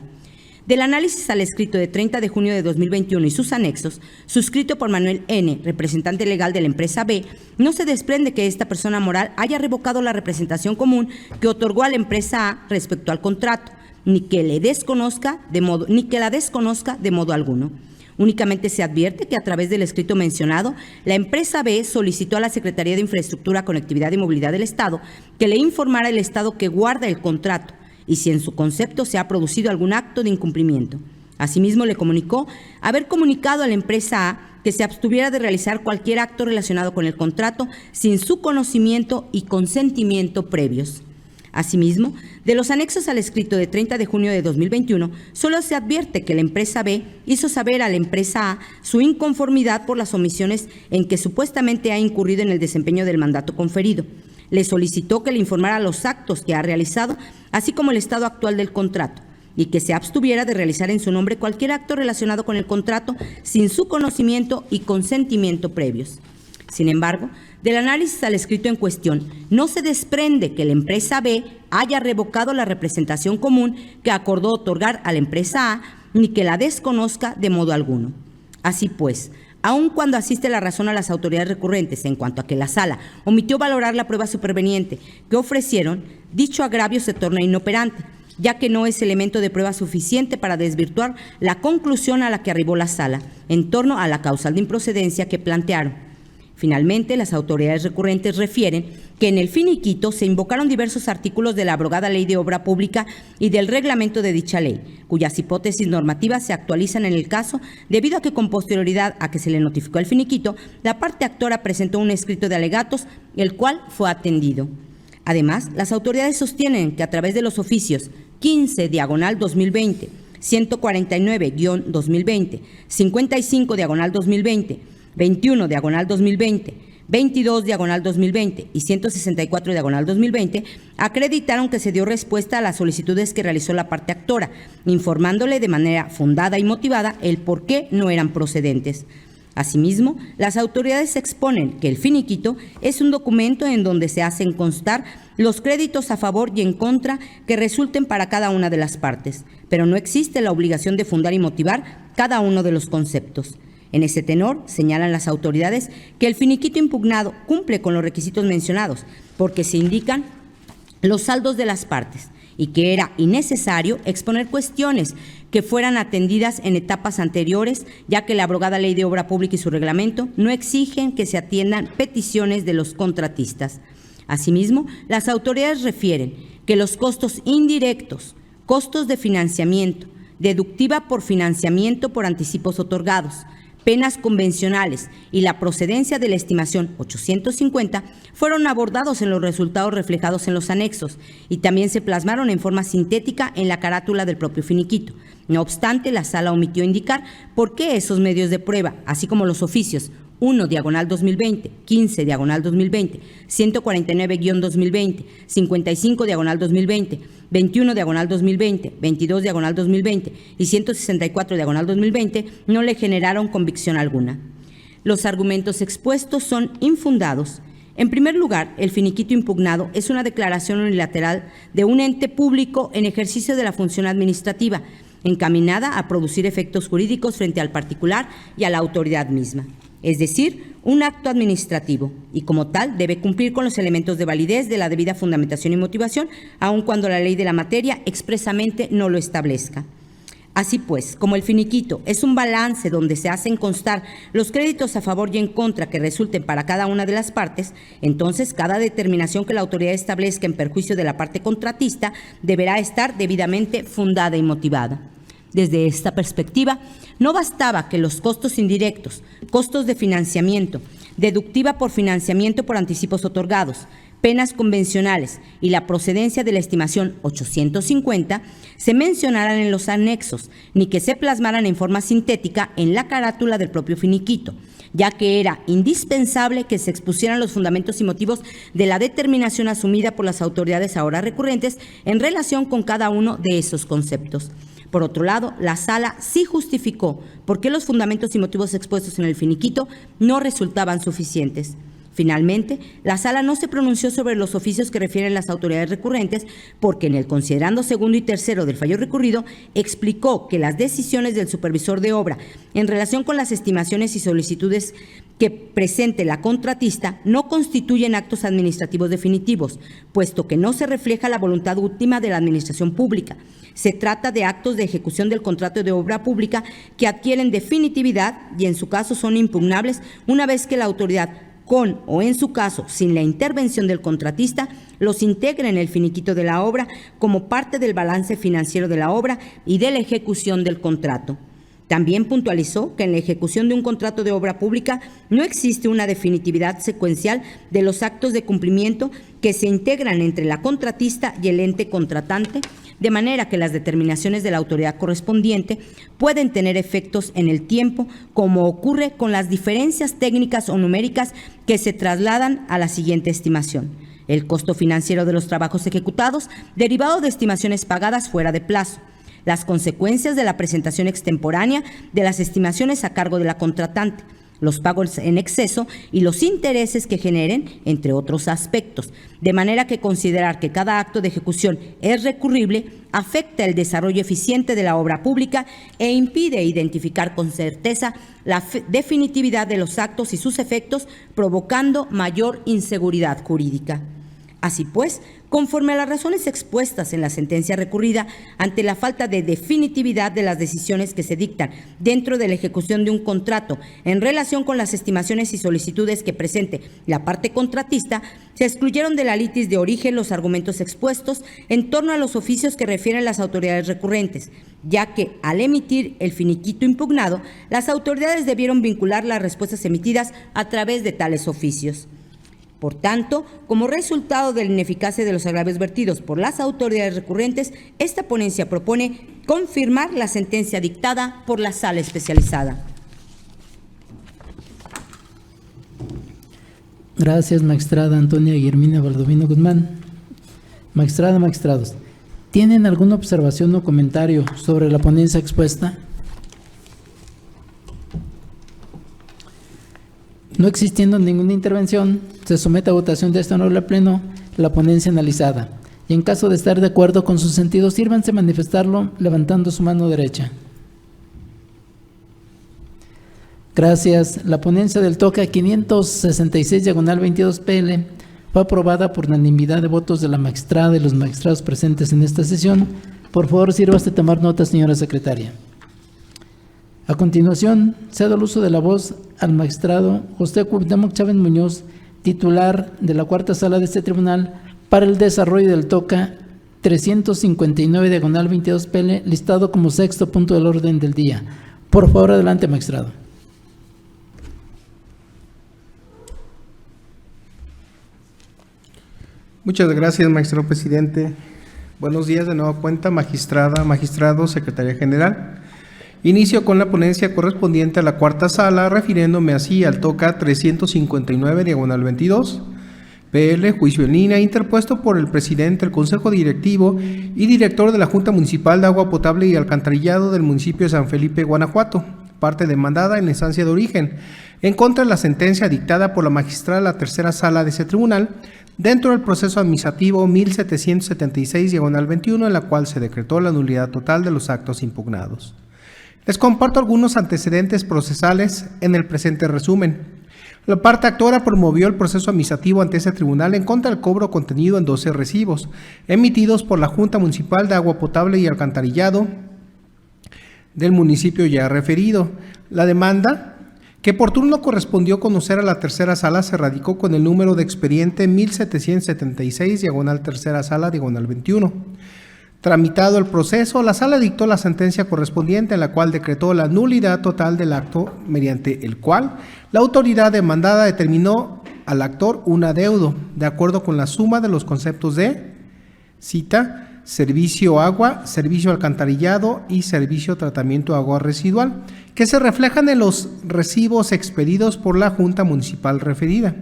S3: Del análisis al escrito de 30 de junio de 2021 y sus anexos, suscrito por Manuel N., representante legal de la empresa B, no se desprende que esta persona moral haya revocado la representación común que otorgó a la empresa A respecto al contrato, ni que la desconozca de modo alguno. Únicamente se advierte que a través del escrito mencionado, la empresa B solicitó a la Secretaría de Infraestructura, Conectividad y Movilidad del Estado que le informara el estado que guarda el contrato y si en su concepto se ha producido algún acto de incumplimiento. Asimismo, le comunicó haber comunicado a la empresa A que se abstuviera de realizar cualquier acto relacionado con el contrato sin su conocimiento y consentimiento previos. Asimismo, de los anexos al escrito de 30 de junio de 2021, solo se advierte que la empresa B hizo saber a la empresa A su inconformidad por las omisiones en que supuestamente ha incurrido en el desempeño del mandato conferido. Le solicitó que le informara los actos que ha realizado, así como el estado actual del contrato, y que se abstuviera de realizar en su nombre cualquier acto relacionado con el contrato sin su conocimiento y consentimiento previos. Sin embargo, del análisis al escrito en cuestión, no se desprende que la empresa B haya revocado la representación común que acordó otorgar a la empresa A, ni que la desconozca de modo alguno. Así pues, aun cuando asiste la razón a las autoridades recurrentes en cuanto a que la Sala omitió valorar la prueba superveniente que ofrecieron, dicho agravio se torna inoperante, ya que no es elemento de prueba suficiente para desvirtuar la conclusión a la que arribó la Sala en torno a la causal de improcedencia que plantearon. Finalmente, las autoridades recurrentes refieren que en el finiquito se invocaron diversos artículos de la abrogada Ley de Obra Pública y del reglamento de dicha ley, cuyas hipótesis normativas se actualizan en el caso debido a que con posterioridad a que se le notificó el finiquito, la parte actora presentó un escrito de alegatos, el cual fue atendido. Además, las autoridades sostienen que a través de los oficios 15/2020, 149-2020, 55/2020, 21/2020, 22/2020 y 164/2020, acreditaron que se dio respuesta a las solicitudes que realizó la parte actora, informándole de manera fundada y motivada el por qué no eran procedentes. Asimismo, las autoridades exponen que el finiquito es un documento en donde se hacen constar los créditos a favor y en contra que resulten para cada una de las partes, pero no existe la obligación de fundar y motivar cada uno de los conceptos. En ese tenor, señalan las autoridades que el finiquito impugnado cumple con los requisitos mencionados, porque se indican los saldos de las partes y que era innecesario exponer cuestiones que fueran atendidas en etapas anteriores, ya que la abrogada Ley de Obra Pública y su reglamento no exigen que se atiendan peticiones de los contratistas. Asimismo, las autoridades refieren que los costos indirectos, costos de financiamiento, deductiva por financiamiento por anticipos otorgados, penas convencionales y la procedencia de la estimación 850 fueron abordados en los resultados reflejados en los anexos y también se plasmaron en forma sintética en la carátula del propio finiquito. No obstante, la Sala omitió indicar por qué esos medios de prueba, así como los oficios 1/2020, 15/2020, 149-2020, 55/2020, 21/2020, 22/2020 y 164/2020 no le generaron convicción alguna. Los argumentos expuestos son infundados. En primer lugar, el finiquito impugnado es una declaración unilateral de un ente público en ejercicio de la función administrativa, encaminada a producir efectos jurídicos frente al particular y a la autoridad misma. Es decir, un acto administrativo, y como tal debe cumplir con los elementos de validez de la debida fundamentación y motivación, aun cuando la ley de la materia expresamente no lo establezca. Así pues, como el finiquito es un balance donde se hacen constar los créditos a favor y en contra que resulten para cada una de las partes, entonces cada determinación que la autoridad establezca en perjuicio de la parte contratista deberá estar debidamente fundada y motivada. Desde esta perspectiva, no bastaba que los costos indirectos, costos de financiamiento, deductiva por financiamiento por anticipos otorgados, penas convencionales y la procedencia de la estimación 850 se mencionaran en los anexos, ni que se plasmaran en forma sintética en la carátula del propio finiquito, ya que era indispensable que se expusieran los fundamentos y motivos de la determinación asumida por las autoridades ahora recurrentes en relación con cada uno de esos conceptos. Por otro lado, la Sala sí justificó por qué los fundamentos y motivos expuestos en el finiquito no resultaban suficientes. Finalmente, la Sala no se pronunció sobre los oficios que refieren las autoridades recurrentes porque en el considerando segundo y tercero del fallo recurrido explicó que las decisiones del supervisor de obra en relación con las estimaciones y solicitudes que presente la contratista no constituyen actos administrativos definitivos, puesto que no se refleja la voluntad última de la administración pública. Se trata de actos de ejecución del contrato de obra pública que adquieren definitividad y en su caso son impugnables una vez que la autoridad, con o en su caso sin la intervención del contratista, los integre en el finiquito de la obra como parte del balance financiero de la obra y de la ejecución del contrato. También puntualizó que en la ejecución de un contrato de obra pública no existe una definitividad secuencial de los actos de cumplimiento que se integran entre la contratista y el ente contratante, de manera que las determinaciones de la autoridad correspondiente pueden tener efectos en el tiempo, como ocurre con las diferencias técnicas o numéricas que se trasladan a la siguiente estimación: el costo financiero de los trabajos ejecutados derivado de estimaciones pagadas fuera de plazo, las consecuencias de la presentación extemporánea de las estimaciones a cargo de la contratante, los pagos en exceso y los intereses que generen, entre otros aspectos, de manera que considerar que cada acto de ejecución es recurrible afecta el desarrollo eficiente de la obra pública e impide identificar con certeza la definitividad de los actos y sus efectos, provocando mayor inseguridad jurídica. Así pues, conforme a las razones expuestas en la sentencia recurrida, ante la falta de definitividad de las decisiones que se dictan dentro de la ejecución de un contrato en relación con las estimaciones y solicitudes que presente la parte contratista, se excluyeron de la litis de origen los argumentos expuestos en torno a los oficios que refieren las autoridades recurrentes, ya que al emitir el finiquito impugnado, las autoridades debieron vincular las respuestas emitidas a través de tales oficios. Por tanto, como resultado de la ineficacia de los agravios vertidos por las autoridades recurrentes, esta ponencia propone confirmar la sentencia dictada por la Sala Especializada.
S1: Gracias, magistrada Antonia Guillermina Baldovino Guzmán. Magistrada, magistrados, ¿tienen alguna observación o comentario sobre la ponencia expuesta? No existiendo ninguna intervención, se somete a votación de este honorable pleno la ponencia analizada. Y en caso de estar de acuerdo con su sentido, sírvanse manifestarlo levantando su mano derecha. Gracias. La ponencia del TOCA 566/22 PL fue aprobada por unanimidad de votos de la magistrada y los magistrados presentes en esta sesión. Por favor, sírvase tomar nota, señora secretaria. A continuación, cedo el uso de la voz al magistrado José Cuauhtémoc Chávez Muñoz, titular de la cuarta sala de este tribunal, para el desarrollo del TOCA 359/22 PL, listado como sexto punto del orden del día. Por favor, adelante, magistrado.
S4: Muchas gracias, magistrado presidente. Buenos días de nueva cuenta, magistrada, magistrado, secretaria general. Inicio con la ponencia correspondiente a la cuarta sala, refiriéndome así al TOCA 359/22 PL, juicio en línea, interpuesto por el presidente del Consejo Directivo y director de la Junta Municipal de Agua Potable y Alcantarillado del municipio de San Felipe, Guanajuato, parte demandada en la instancia de origen, en contra de la sentencia dictada por la magistrada de la tercera sala de ese tribunal, dentro del proceso administrativo 1776/21, en la cual se decretó la nulidad total de los actos impugnados. Les comparto algunos antecedentes procesales en el presente resumen. La parte actora promovió el proceso administrativo ante ese tribunal en contra del cobro contenido en 12 recibos, emitidos por la Junta Municipal de Agua Potable y Alcantarillado del municipio ya referido. La demanda, que por turno correspondió conocer a la tercera sala, se radicó con el número de expediente 1776/tercera sala/21. Tramitado el proceso, la sala dictó la sentencia correspondiente, en la cual decretó la nulidad total del acto, mediante el cual la autoridad demandada determinó al actor un adeudo, de acuerdo con la suma de los conceptos de, cita, servicio agua, servicio alcantarillado y servicio tratamiento de agua residual, que se reflejan en los recibos expedidos por la Junta Municipal referida.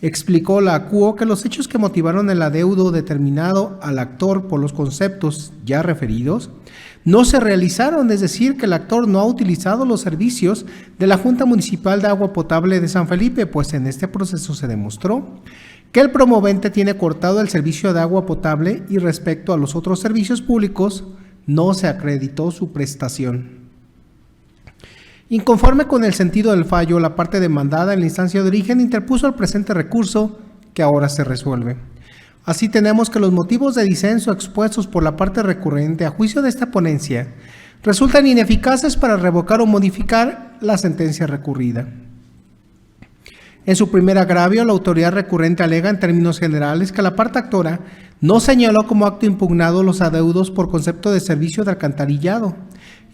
S4: Explicó la ACUO que los hechos que motivaron el adeudo determinado al actor por los conceptos ya referidos no se realizaron, es decir, que el actor no ha utilizado los servicios de la Junta Municipal de Agua Potable de San Felipe, pues en este proceso se demostró que el promovente tiene cortado el servicio de agua potable y respecto a los otros servicios públicos no se acreditó su prestación. Inconforme con el sentido del fallo, la parte demandada en la instancia de origen interpuso el presente recurso, que ahora se resuelve. Así tenemos que los motivos de disenso expuestos por la parte recurrente a juicio de esta ponencia resultan ineficaces para revocar o modificar la sentencia recurrida. En su primer agravio, la autoridad recurrente alega en términos generales que la parte actora no señaló como acto impugnado los adeudos por concepto de servicio de alcantarillado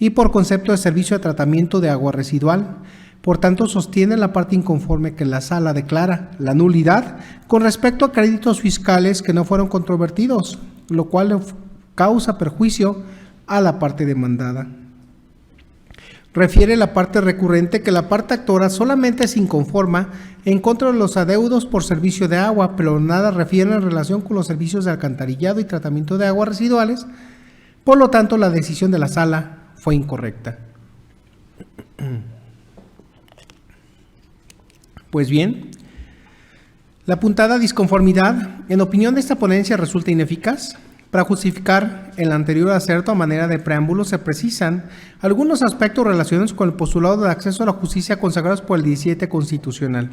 S4: y por concepto de servicio de tratamiento de agua residual. Por tanto, sostiene la parte inconforme que la sala declara la nulidad con respecto a créditos fiscales que no fueron controvertidos, lo cual causa perjuicio a la parte demandada. Refiere la parte recurrente que la parte actora solamente se inconforma en contra de los adeudos por servicio de agua, pero nada refiere en relación con los servicios de alcantarillado y tratamiento de aguas residuales, Por lo tanto, la decisión de la sala fue incorrecta. Pues bien, la apuntada disconformidad, en opinión de esta ponencia, resulta ineficaz. Para justificar el anterior acerto a manera de preámbulo se precisan algunos aspectos relacionados con el postulado de acceso a la justicia consagrados por el 17 constitucional.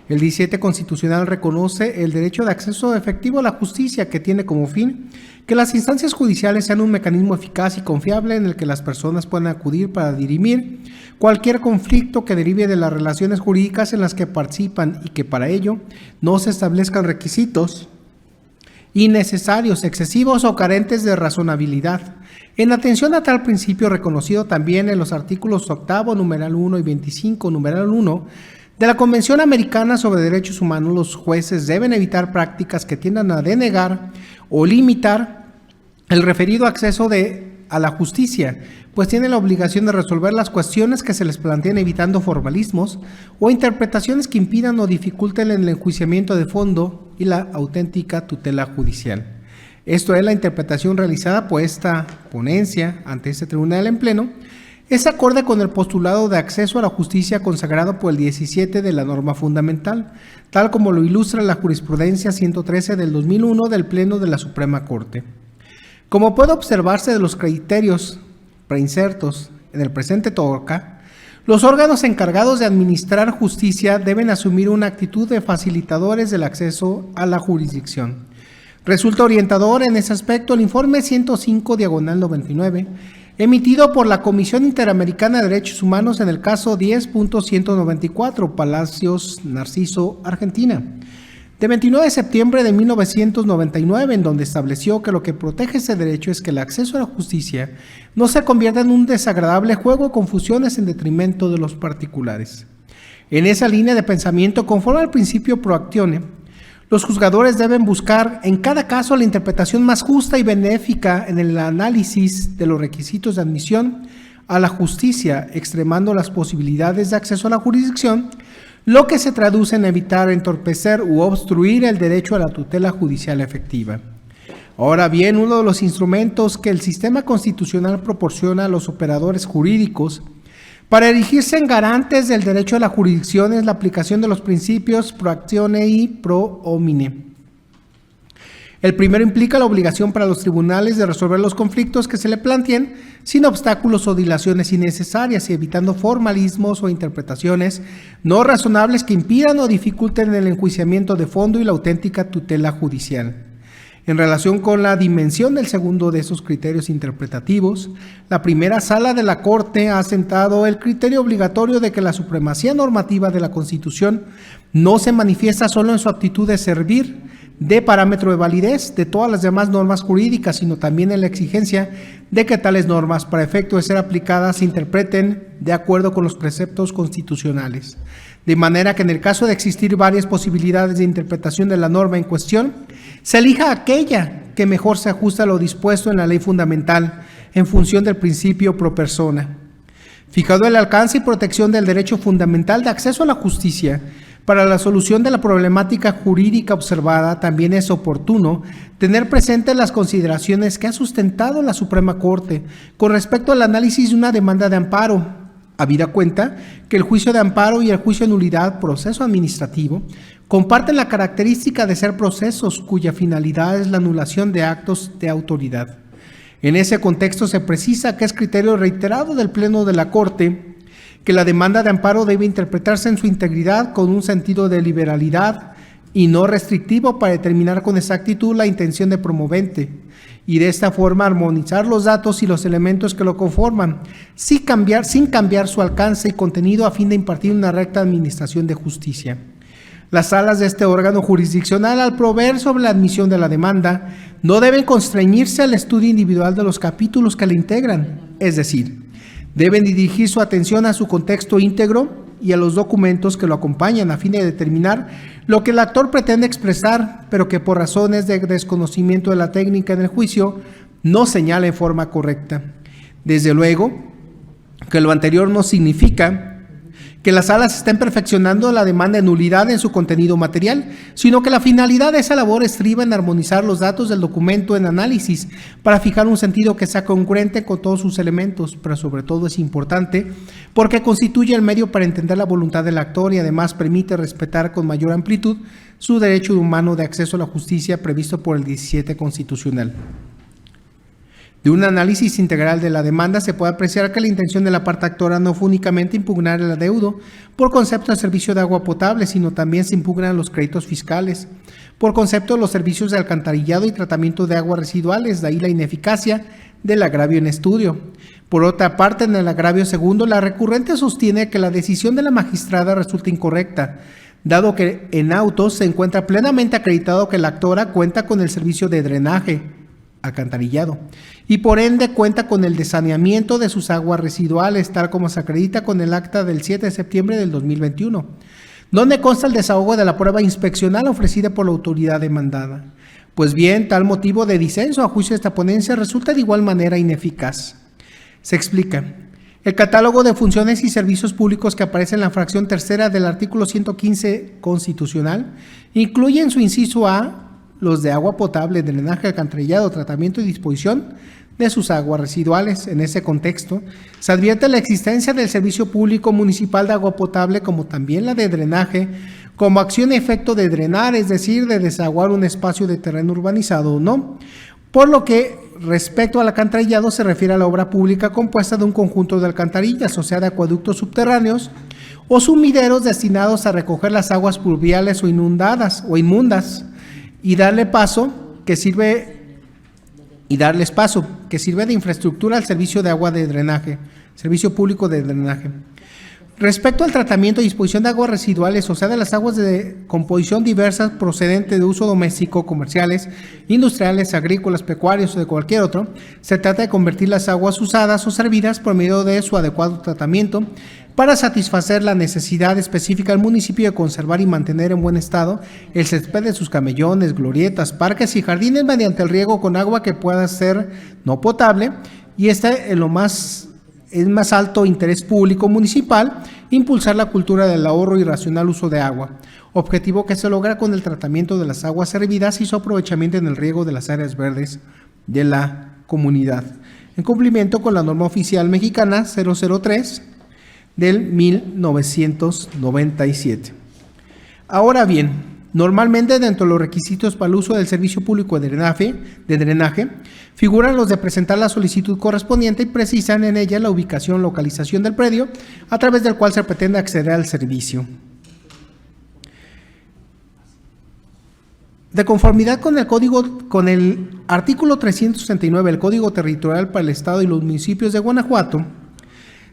S4: El 17 constitucional reconoce el derecho de acceso efectivo a la justicia, que tiene como fin que las instancias judiciales sean un mecanismo eficaz y confiable en el que las personas puedan acudir para dirimir cualquier conflicto que derive de las relaciones jurídicas en las que participan y que para ello no se establezcan requisitos innecesarios, excesivos o carentes de razonabilidad. En atención a tal principio reconocido también en los artículos 8, numeral 1 y 25, numeral 1, de la Convención Americana sobre Derechos Humanos, los jueces deben evitar prácticas que tiendan a denegar o limitar el referido acceso a la justicia, pues tienen la obligación de resolver las cuestiones que se les planteen evitando formalismos o interpretaciones que impidan o dificulten el enjuiciamiento de fondo y la auténtica tutela judicial. Esto es la interpretación realizada por esta ponencia ante este tribunal en pleno. Es acorde con el postulado de acceso a la justicia consagrado por el 17 de la norma fundamental, tal como lo ilustra la jurisprudencia 113 del 2001 del Pleno de la Suprema Corte. Como puede observarse de los criterios preinsertos en el presente TORCA, los órganos encargados de administrar justicia deben asumir una actitud de facilitadores del acceso a la jurisdicción. Resulta orientador en ese aspecto el informe 105/99, emitido por la Comisión Interamericana de Derechos Humanos en el caso 10.194, Palacios Narciso, Argentina, de 29 de septiembre de 1999, en donde estableció que lo que protege ese derecho es que el acceso a la justicia no se convierta en un desagradable juego de confusiones en detrimento de los particulares. En esa línea de pensamiento, conforme al principio pro actione, los juzgadores deben buscar en cada caso la interpretación más justa y benéfica en el análisis de los requisitos de admisión a la justicia, extremando las posibilidades de acceso a la jurisdicción, lo que se traduce en evitar entorpecer u obstruir el derecho a la tutela judicial efectiva. Ahora bien, uno de los instrumentos que el sistema constitucional proporciona a los operadores jurídicos para erigirse en garantes del derecho a la jurisdicción es la aplicación de los principios pro actione y pro homine. El primero implica la obligación para los tribunales de resolver los conflictos que se le planteen sin obstáculos o dilaciones innecesarias y evitando formalismos o interpretaciones no razonables que impidan o dificulten el enjuiciamiento de fondo y la auténtica tutela judicial. En relación con la dimensión del segundo de esos criterios interpretativos, la primera sala de la Corte ha asentado el criterio obligatorio de que la supremacía normativa de la Constitución no se manifiesta solo en su aptitud de servir de parámetro de validez de todas las demás normas jurídicas, sino también en la exigencia de que tales normas, para efecto de ser aplicadas, se interpreten de acuerdo con los preceptos constitucionales. De manera que en el caso de existir varias posibilidades de interpretación de la norma en cuestión, se elija aquella que mejor se ajusta a lo dispuesto en la ley fundamental en función del principio pro persona. Fijado el alcance y protección del derecho fundamental de acceso a la justicia, para la solución de la problemática jurídica observada, también es oportuno tener presentes las consideraciones que ha sustentado la Suprema Corte con respecto al análisis de una demanda de amparo, habida cuenta que el juicio de amparo y el juicio de nulidad, proceso administrativo, comparten la característica de ser procesos cuya finalidad es la anulación de actos de autoridad. En ese contexto se precisa que es criterio reiterado del Pleno de la Corte que la demanda de amparo debe interpretarse en su integridad con un sentido de liberalidad y no restrictivo para determinar con exactitud la intención de promovente y de esta forma armonizar los datos y los elementos que lo conforman, sin cambiar su alcance y contenido a fin de impartir una recta administración de justicia. Las salas de este órgano jurisdiccional, al proveer sobre la admisión de la demanda, no deben constreñirse al estudio individual de los capítulos que la integran, es decir, deben dirigir su atención a su contexto íntegro y a los documentos que lo acompañan a fin de determinar lo que el actor pretende expresar, pero que por razones de desconocimiento de la técnica en el juicio no señala en forma correcta. Desde luego que lo anterior no significa que las salas estén perfeccionando la demanda de nulidad en su contenido material, sino que la finalidad de esa labor estriba en armonizar los datos del documento en análisis para fijar un sentido que sea congruente con todos sus elementos, pero sobre todo es importante porque constituye el medio para entender la voluntad del actor y además permite respetar con mayor amplitud su derecho humano de acceso a la justicia previsto por el 17 constitucional. De un análisis integral de la demanda se puede apreciar que la intención de la parte actora no fue únicamente impugnar el adeudo por concepto de servicio de agua potable, sino también se impugnan los créditos fiscales, por concepto de los servicios de alcantarillado y tratamiento de aguas residuales, de ahí la ineficacia del agravio en estudio. Por otra parte, en el agravio segundo, la recurrente sostiene que la decisión de la magistrada resulta incorrecta, dado que en autos se encuentra plenamente acreditado que la actora cuenta con el servicio de drenaje, alcantarillado, y por ende cuenta con el de saneamiento de sus aguas residuales, tal como se acredita con el acta del 7 de septiembre del 2021, donde consta el desahogo de la prueba inspeccional ofrecida por la autoridad demandada. Pues bien, tal motivo de disenso a juicio de esta ponencia resulta de igual manera ineficaz. Se explica. El catálogo de funciones y servicios públicos que aparece en la fracción tercera del artículo 115 constitucional incluye en su inciso A los de agua potable, drenaje, alcantarillado, tratamiento y disposición de sus aguas residuales. En ese contexto, se advierte la existencia del servicio público municipal de agua potable, como también la de drenaje, como acción y efecto de drenar, es decir, de desaguar un espacio de terreno urbanizado o no, por lo que respecto al alcantarillado se refiere a la obra pública compuesta de un conjunto de alcantarillas, o sea, de acueductos subterráneos o sumideros destinados a recoger las aguas pluviales o inundadas o inmundas, y darles paso que sirve de infraestructura al servicio de agua de drenaje, servicio público de drenaje. Respecto al tratamiento y disposición de aguas residuales, o sea, de las aguas de composición diversas procedentes de uso doméstico, comerciales, industriales, agrícolas, pecuarios o de cualquier otro, se trata de convertir las aguas usadas o servidas por medio de su adecuado tratamiento para satisfacer la necesidad específica del municipio de conservar y mantener en buen estado el césped de sus camellones, glorietas, parques y jardines mediante el riego con agua que pueda ser no potable, y en lo más alto interés público municipal, impulsar la cultura del ahorro y racional uso de agua, objetivo que se logra con el tratamiento de las aguas servidas y su aprovechamiento en el riego de las áreas verdes de la comunidad, en cumplimiento con la norma oficial mexicana 003 del 1997. Ahora bien, normalmente dentro de los requisitos para el uso del servicio público de drenaje figuran los de presentar la solicitud correspondiente y precisan en ella la ubicación, localización del predio a través del cual se pretende acceder al servicio. De conformidad con el artículo 369 del Código Territorial para el Estado y los municipios de Guanajuato,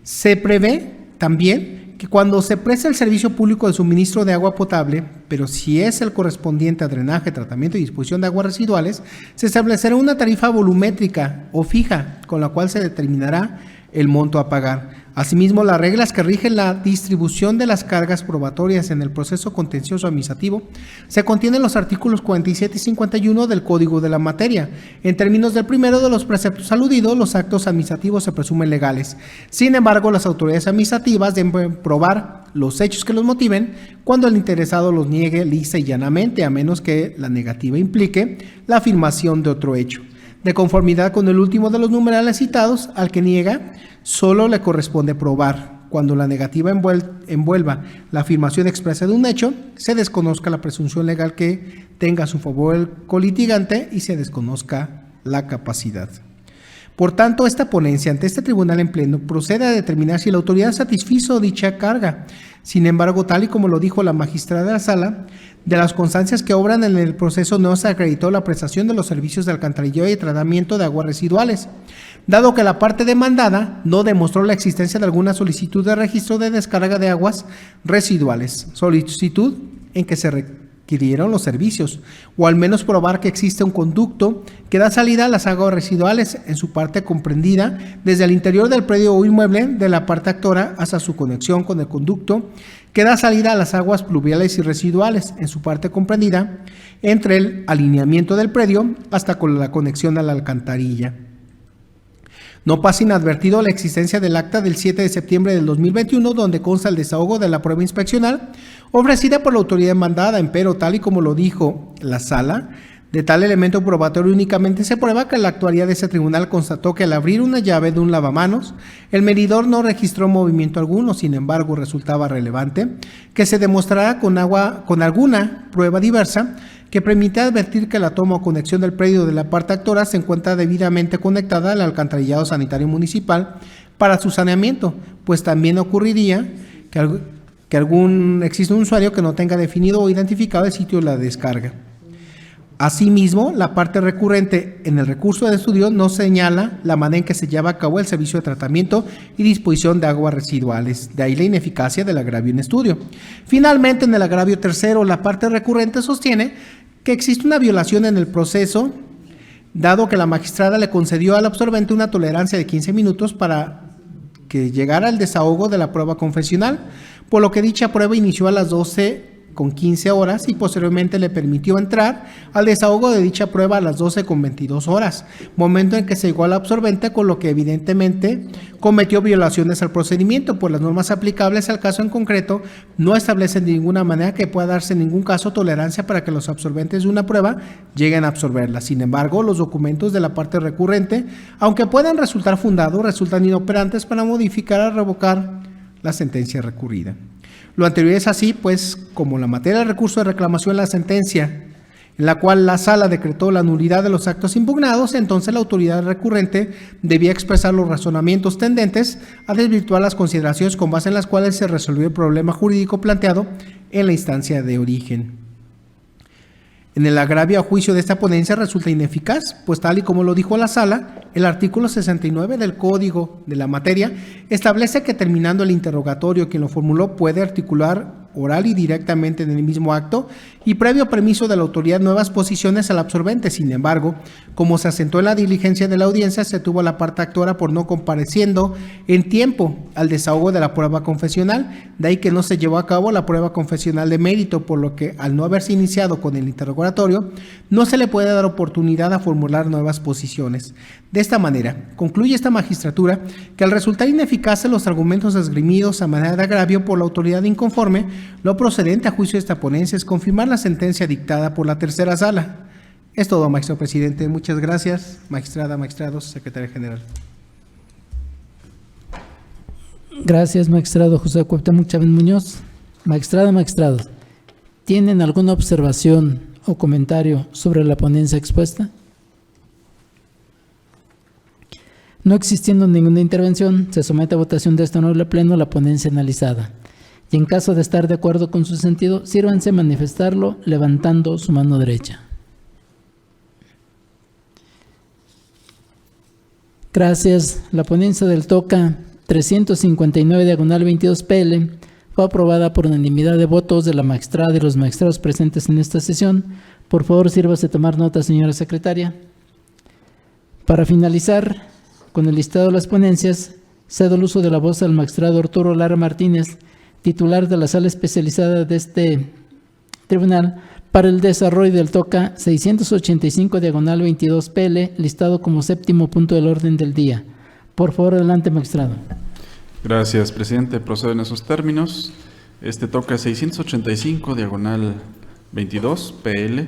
S4: se prevé también que cuando se presta el servicio público de suministro de agua potable, pero si es el correspondiente a drenaje, tratamiento y disposición de aguas residuales, se establecerá una tarifa volumétrica o fija con la cual se determinará el monto a pagar. Asimismo, las reglas que rigen la distribución de las cargas probatorias en el proceso contencioso administrativo se contienen en los artículos 47 y 51 del Código de la materia. En términos del primero de los preceptos aludidos, los actos administrativos se presumen legales. Sin embargo, las autoridades administrativas deben probar los hechos que los motiven cuando el interesado los niegue lisa y llanamente, a menos que la negativa implique la afirmación de otro hecho. De conformidad con el último de los numerales citados, al que niega, solo le corresponde probar. Cuando la negativa envuelva la afirmación expresa de un hecho, se desconozca la presunción legal que tenga a su favor el colitigante y se desconozca la capacidad. Por tanto, esta ponencia ante este tribunal en pleno procede a determinar si la autoridad satisfizo dicha carga. Sin embargo, tal y como lo dijo la magistrada de la sala, de las constancias que obran en el proceso no se acreditó la prestación de los servicios de alcantarillado y tratamiento de aguas residuales, dado que la parte demandada no demostró la existencia de alguna solicitud de registro de descarga de aguas residuales, solicitud en que se requirieron los servicios, o al menos probar que existe un conducto que da salida a las aguas residuales en su parte comprendida desde el interior del predio o inmueble de la parte actora hasta su conexión con el conducto que da salida a las aguas pluviales y residuales en su parte comprendida entre el alineamiento del predio hasta con la conexión a la alcantarilla. No pasa inadvertido la existencia del acta del 7 de septiembre del 2021, donde consta el desahogo de la prueba inspeccional ofrecida por la autoridad demandada, empero, tal y como lo dijo la sala, de tal elemento probatorio únicamente se prueba que la actuaría de ese tribunal constató que al abrir una llave de un lavamanos, el medidor no registró movimiento alguno. Sin embargo, resultaba relevante que se demostrara con alguna prueba diversa que permite advertir que la toma o conexión del predio de la parte actora se encuentra debidamente conectada al alcantarillado sanitario municipal para su saneamiento, pues también ocurriría que existe un usuario que no tenga definido o identificado el sitio de la descarga. Asimismo, la parte recurrente en el recurso de estudio no señala la manera en que se lleva a cabo el servicio de tratamiento y disposición de aguas residuales, de ahí la ineficacia del agravio en estudio. Finalmente, en el agravio tercero, la parte recurrente sostiene que existe una violación en el proceso, dado que la magistrada le concedió al absorbente una tolerancia de 15 minutos para que llegara al desahogo de la prueba confesional, por lo que dicha prueba inició a las 12:15 y posteriormente le permitió entrar al desahogo de dicha prueba a las 12:22, momento en que se llegó al absorbente, con lo que evidentemente cometió violaciones al procedimiento, pues las normas aplicables al caso en concreto no establecen de ninguna manera que pueda darse en ningún caso tolerancia para que los absorbentes de una prueba lleguen a absorberla. Sin embargo, los documentos de la parte recurrente, aunque puedan resultar fundados, resultan inoperantes para modificar o revocar la sentencia recurrida. Lo anterior es así, pues, como la materia del recurso de reclamación en la sentencia, en la cual la sala decretó la nulidad de los actos impugnados, entonces la autoridad recurrente debía expresar los razonamientos tendentes a desvirtuar las consideraciones con base en las cuales se resolvió el problema jurídico planteado en la instancia de origen. En el agravio a juicio de esta ponencia resulta ineficaz, pues tal y como lo dijo la sala, el artículo 69 del Código de la materia establece que terminando el interrogatorio quien lo formuló puede articular oral y directamente en el mismo acto y previo permiso de la autoridad nuevas posiciones al absorbente. Sin embargo, como se asentó en la diligencia de la audiencia, se tuvo a la parte actora por no compareciendo en tiempo al desahogo de la prueba confesional, de ahí que no se llevó a cabo la prueba confesional de mérito, por lo que al no haberse iniciado con el interrogatorio, no se le puede dar oportunidad a formular nuevas posiciones. De esta manera, concluye esta magistratura que al resultar ineficaces los argumentos esgrimidos a manera de agravio por la autoridad inconforme, lo procedente a juicio de esta ponencia es confirmar la sentencia dictada por la tercera sala. Es todo, magistrado presidente. Muchas gracias, magistrada, magistrados, secretaria general.
S1: Gracias, magistrado José Cuauhtémoc Chávez Muñoz. Magistrada, magistrados, ¿tienen alguna observación o comentario sobre la ponencia expuesta? No existiendo ninguna intervención, se somete a votación de este honorable pleno la ponencia analizada. Y en caso de estar de acuerdo con su sentido, sírvanse a manifestarlo levantando su mano derecha. Gracias. La ponencia del TOCA 359/22 PL fue aprobada por unanimidad de votos de la magistrada y los magistrados presentes en esta sesión. Por favor, sírvase tomar nota, señora secretaria. Para finalizar con el listado de las ponencias, cedo el uso de la voz al magistrado Arturo Lara Martínez, titular de la sala especializada de este tribunal, para el desarrollo del TOCA 685/22 PL, listado como séptimo punto del orden del día. Por favor, adelante, magistrado.
S5: Gracias, presidente. Procedo en esos términos. Este TOCA 685/22 PL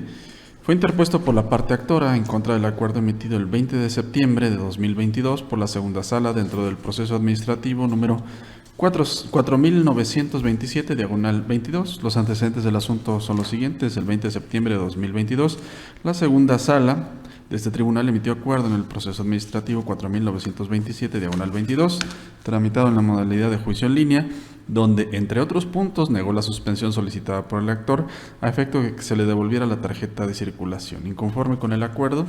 S5: fue interpuesto por la parte actora en contra del acuerdo emitido el 20 de septiembre de 2022 por la segunda sala dentro del proceso administrativo número 4927/22. Los antecedentes del asunto son los siguientes. El 20 de septiembre de 2022, la segunda sala de este tribunal emitió acuerdo en el proceso administrativo 4927/22, tramitado en la modalidad de juicio en línea, donde, entre otros puntos, negó la suspensión solicitada por el actor a efecto de que se le devolviera la tarjeta de circulación. Inconforme con el acuerdo,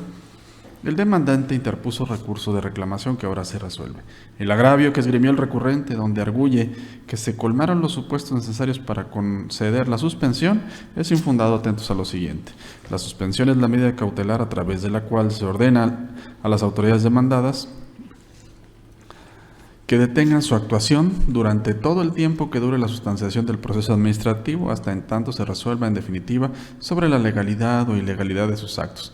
S5: el demandante interpuso recurso de reclamación que ahora se resuelve. El agravio que esgrimió el recurrente, donde arguye que se colmaron los supuestos necesarios para conceder la suspensión, es infundado, atentos a lo siguiente. La suspensión es la medida cautelar a través de la cual se ordena a las autoridades demandadas que detengan su actuación durante todo el tiempo que dure la sustanciación del proceso administrativo, hasta en tanto se resuelva en definitiva sobre la legalidad o ilegalidad de sus actos.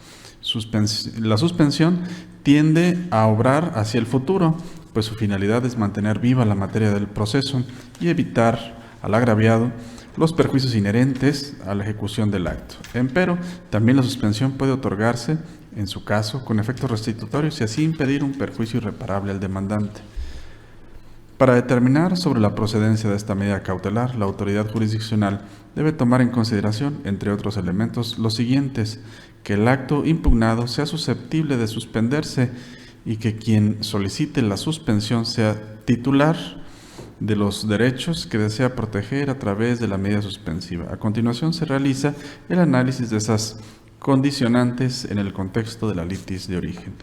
S5: La suspensión tiende a obrar hacia el futuro, pues su finalidad es mantener viva la materia del proceso y evitar al agraviado los perjuicios inherentes a la ejecución del acto. Empero, también la suspensión puede otorgarse, en su caso, con efectos restitutorios y así impedir un perjuicio irreparable al demandante. Para determinar sobre la procedencia de esta medida cautelar, la autoridad jurisdiccional debe tomar en consideración, entre otros elementos, los siguientes: que el acto impugnado sea susceptible de suspenderse y que quien solicite la suspensión sea titular de los derechos que desea proteger a través de la medida suspensiva. A continuación se realiza el análisis de esas condicionantes en el contexto de la litis de origen.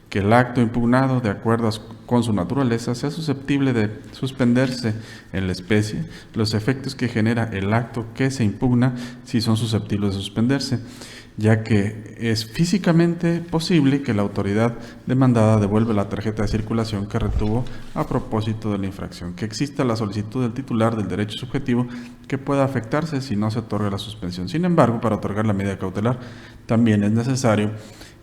S5: Que el acto impugnado, de acuerdo con su naturaleza, sea susceptible de suspenderse en la especie, los efectos que genera el acto que se impugna si son susceptibles de suspenderse, ya que es físicamente posible que la autoridad demandada devuelva la tarjeta de circulación que retuvo a propósito de la infracción, que exista la solicitud del titular del derecho subjetivo que pueda afectarse si no se otorga la suspensión. Sin embargo, para otorgar la medida cautelar también es necesario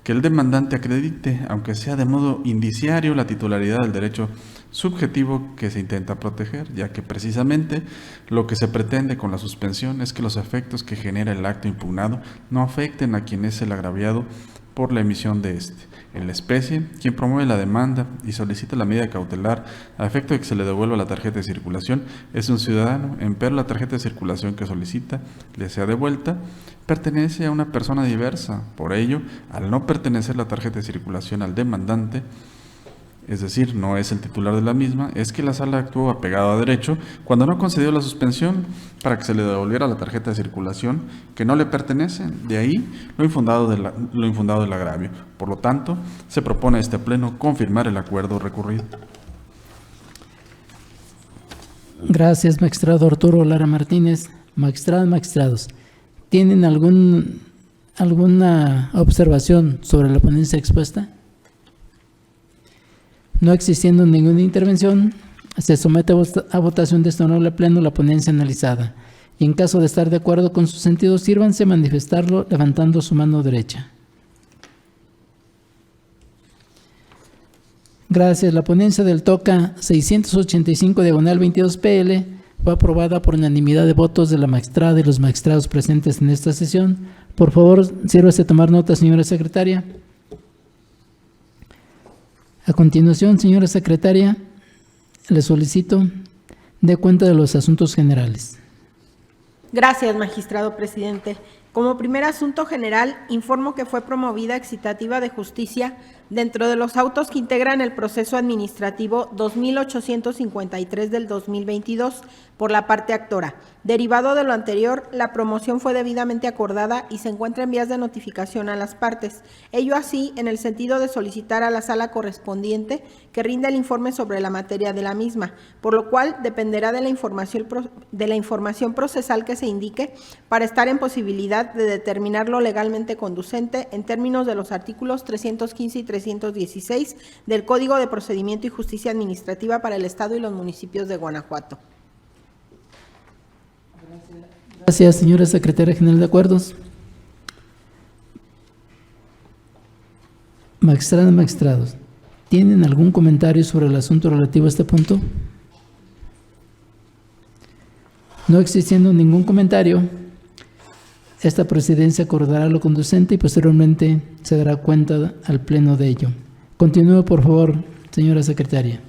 S5: que el demandante acredite, aunque sea de modo indiciario, la titularidad del derecho subjetivo que se intenta proteger, ya que precisamente lo que se pretende con la suspensión es que los efectos que genera el acto impugnado no afecten a quien es el agraviado por la emisión de este. En la especie, quien promueve la demanda y solicita la medida cautelar a efecto de que se le devuelva la tarjeta de circulación es un ciudadano, empero la tarjeta de circulación que solicita le sea devuelta pertenece a una persona diversa. Por ello, al no pertenecer la tarjeta de circulación al demandante, es decir, no es el titular de la misma, es que la sala actuó apegado a derecho cuando no concedió la suspensión para que se le devolviera la tarjeta de circulación que no le pertenece. De ahí lo infundado del agravio. Por lo tanto, se propone a este pleno confirmar el acuerdo recurrido.
S1: Gracias, magistrado Arturo Lara Martínez. Magistrados, ¿tienen alguna observación sobre la ponencia expuesta? No existiendo ninguna intervención, se somete a votación de este honorable pleno la ponencia analizada. Y en caso de estar de acuerdo con su sentido, sírvanse a manifestarlo levantando su mano derecha. Gracias. La ponencia del TOCA 685/22 PL fue aprobada por unanimidad de votos de la magistrada y los magistrados presentes en esta sesión. Por favor, sírvase a tomar nota, señora secretaria. A continuación, señora secretaria, le solicito dé cuenta de los asuntos generales.
S6: Gracias, magistrado presidente. Como primer asunto general, informo que fue promovida excitativa de justicia dentro de los autos que integran el proceso administrativo 2853 del 2022 por la parte actora. Derivado de lo anterior, la promoción fue debidamente acordada y se encuentra en vías de notificación a las partes. Ello así en el sentido de solicitar a la sala correspondiente que rinda el informe sobre la materia de la misma, por lo cual dependerá de la información procesal que se indique para estar en posibilidad de determinarlo legalmente conducente en términos de los artículos 315 y 316 del Código de Procedimiento y Justicia Administrativa para el Estado y los municipios de Guanajuato.
S1: Gracias, señora secretaria general de acuerdos. Magistrados, ¿tienen algún comentario sobre el asunto relativo a este punto? No existiendo ningún comentario, esta presidencia acordará lo conducente y posteriormente se dará cuenta al pleno de ello. Continúe, por favor, señora secretaria.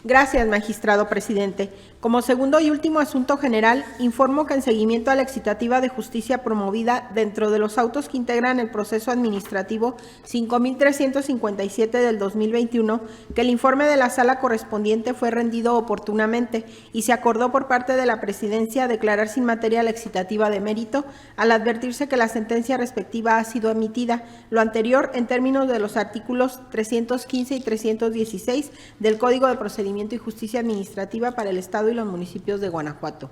S6: Gracias, magistrado presidente. Como segundo y último asunto general, informo que en seguimiento a la excitativa de justicia promovida dentro de los autos que integran el proceso administrativo 5357 del 2021, que el informe de la sala correspondiente fue rendido oportunamente y se acordó por parte de la presidencia declarar sin materia la excitativa de mérito al advertirse que la sentencia respectiva ha sido emitida, lo anterior en términos de los artículos 315 y 316 del Código de Procedimiento y Justicia Administrativa para el Estado y los municipios de Guanajuato.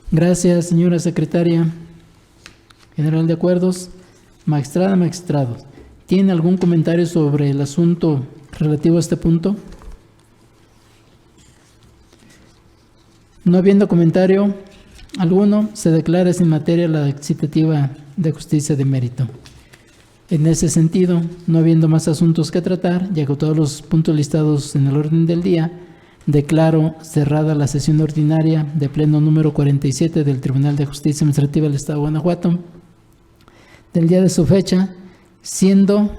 S1: Gracias, señora secretaria general de acuerdos. Magistrados, ¿tienen algún comentario sobre el asunto relativo a este punto? No habiendo comentario alguno, se declara sin materia la excitativa de Justicia de Mérito. En ese sentido, no habiendo más asuntos que tratar, y agotados los puntos listados en el orden del día, declaro cerrada la sesión ordinaria de pleno número 47 del Tribunal de Justicia Administrativa del Estado de Guanajuato, del día de su fecha, siendo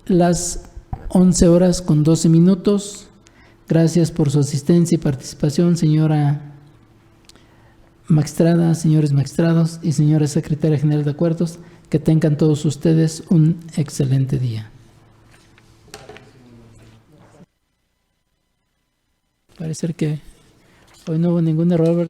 S1: las 11:12. Gracias por su asistencia y participación, señora magistrada, señores magistrados y señora secretaria general de acuerdos. Que tengan todos ustedes un excelente día. Parece que hoy no hubo ningún error.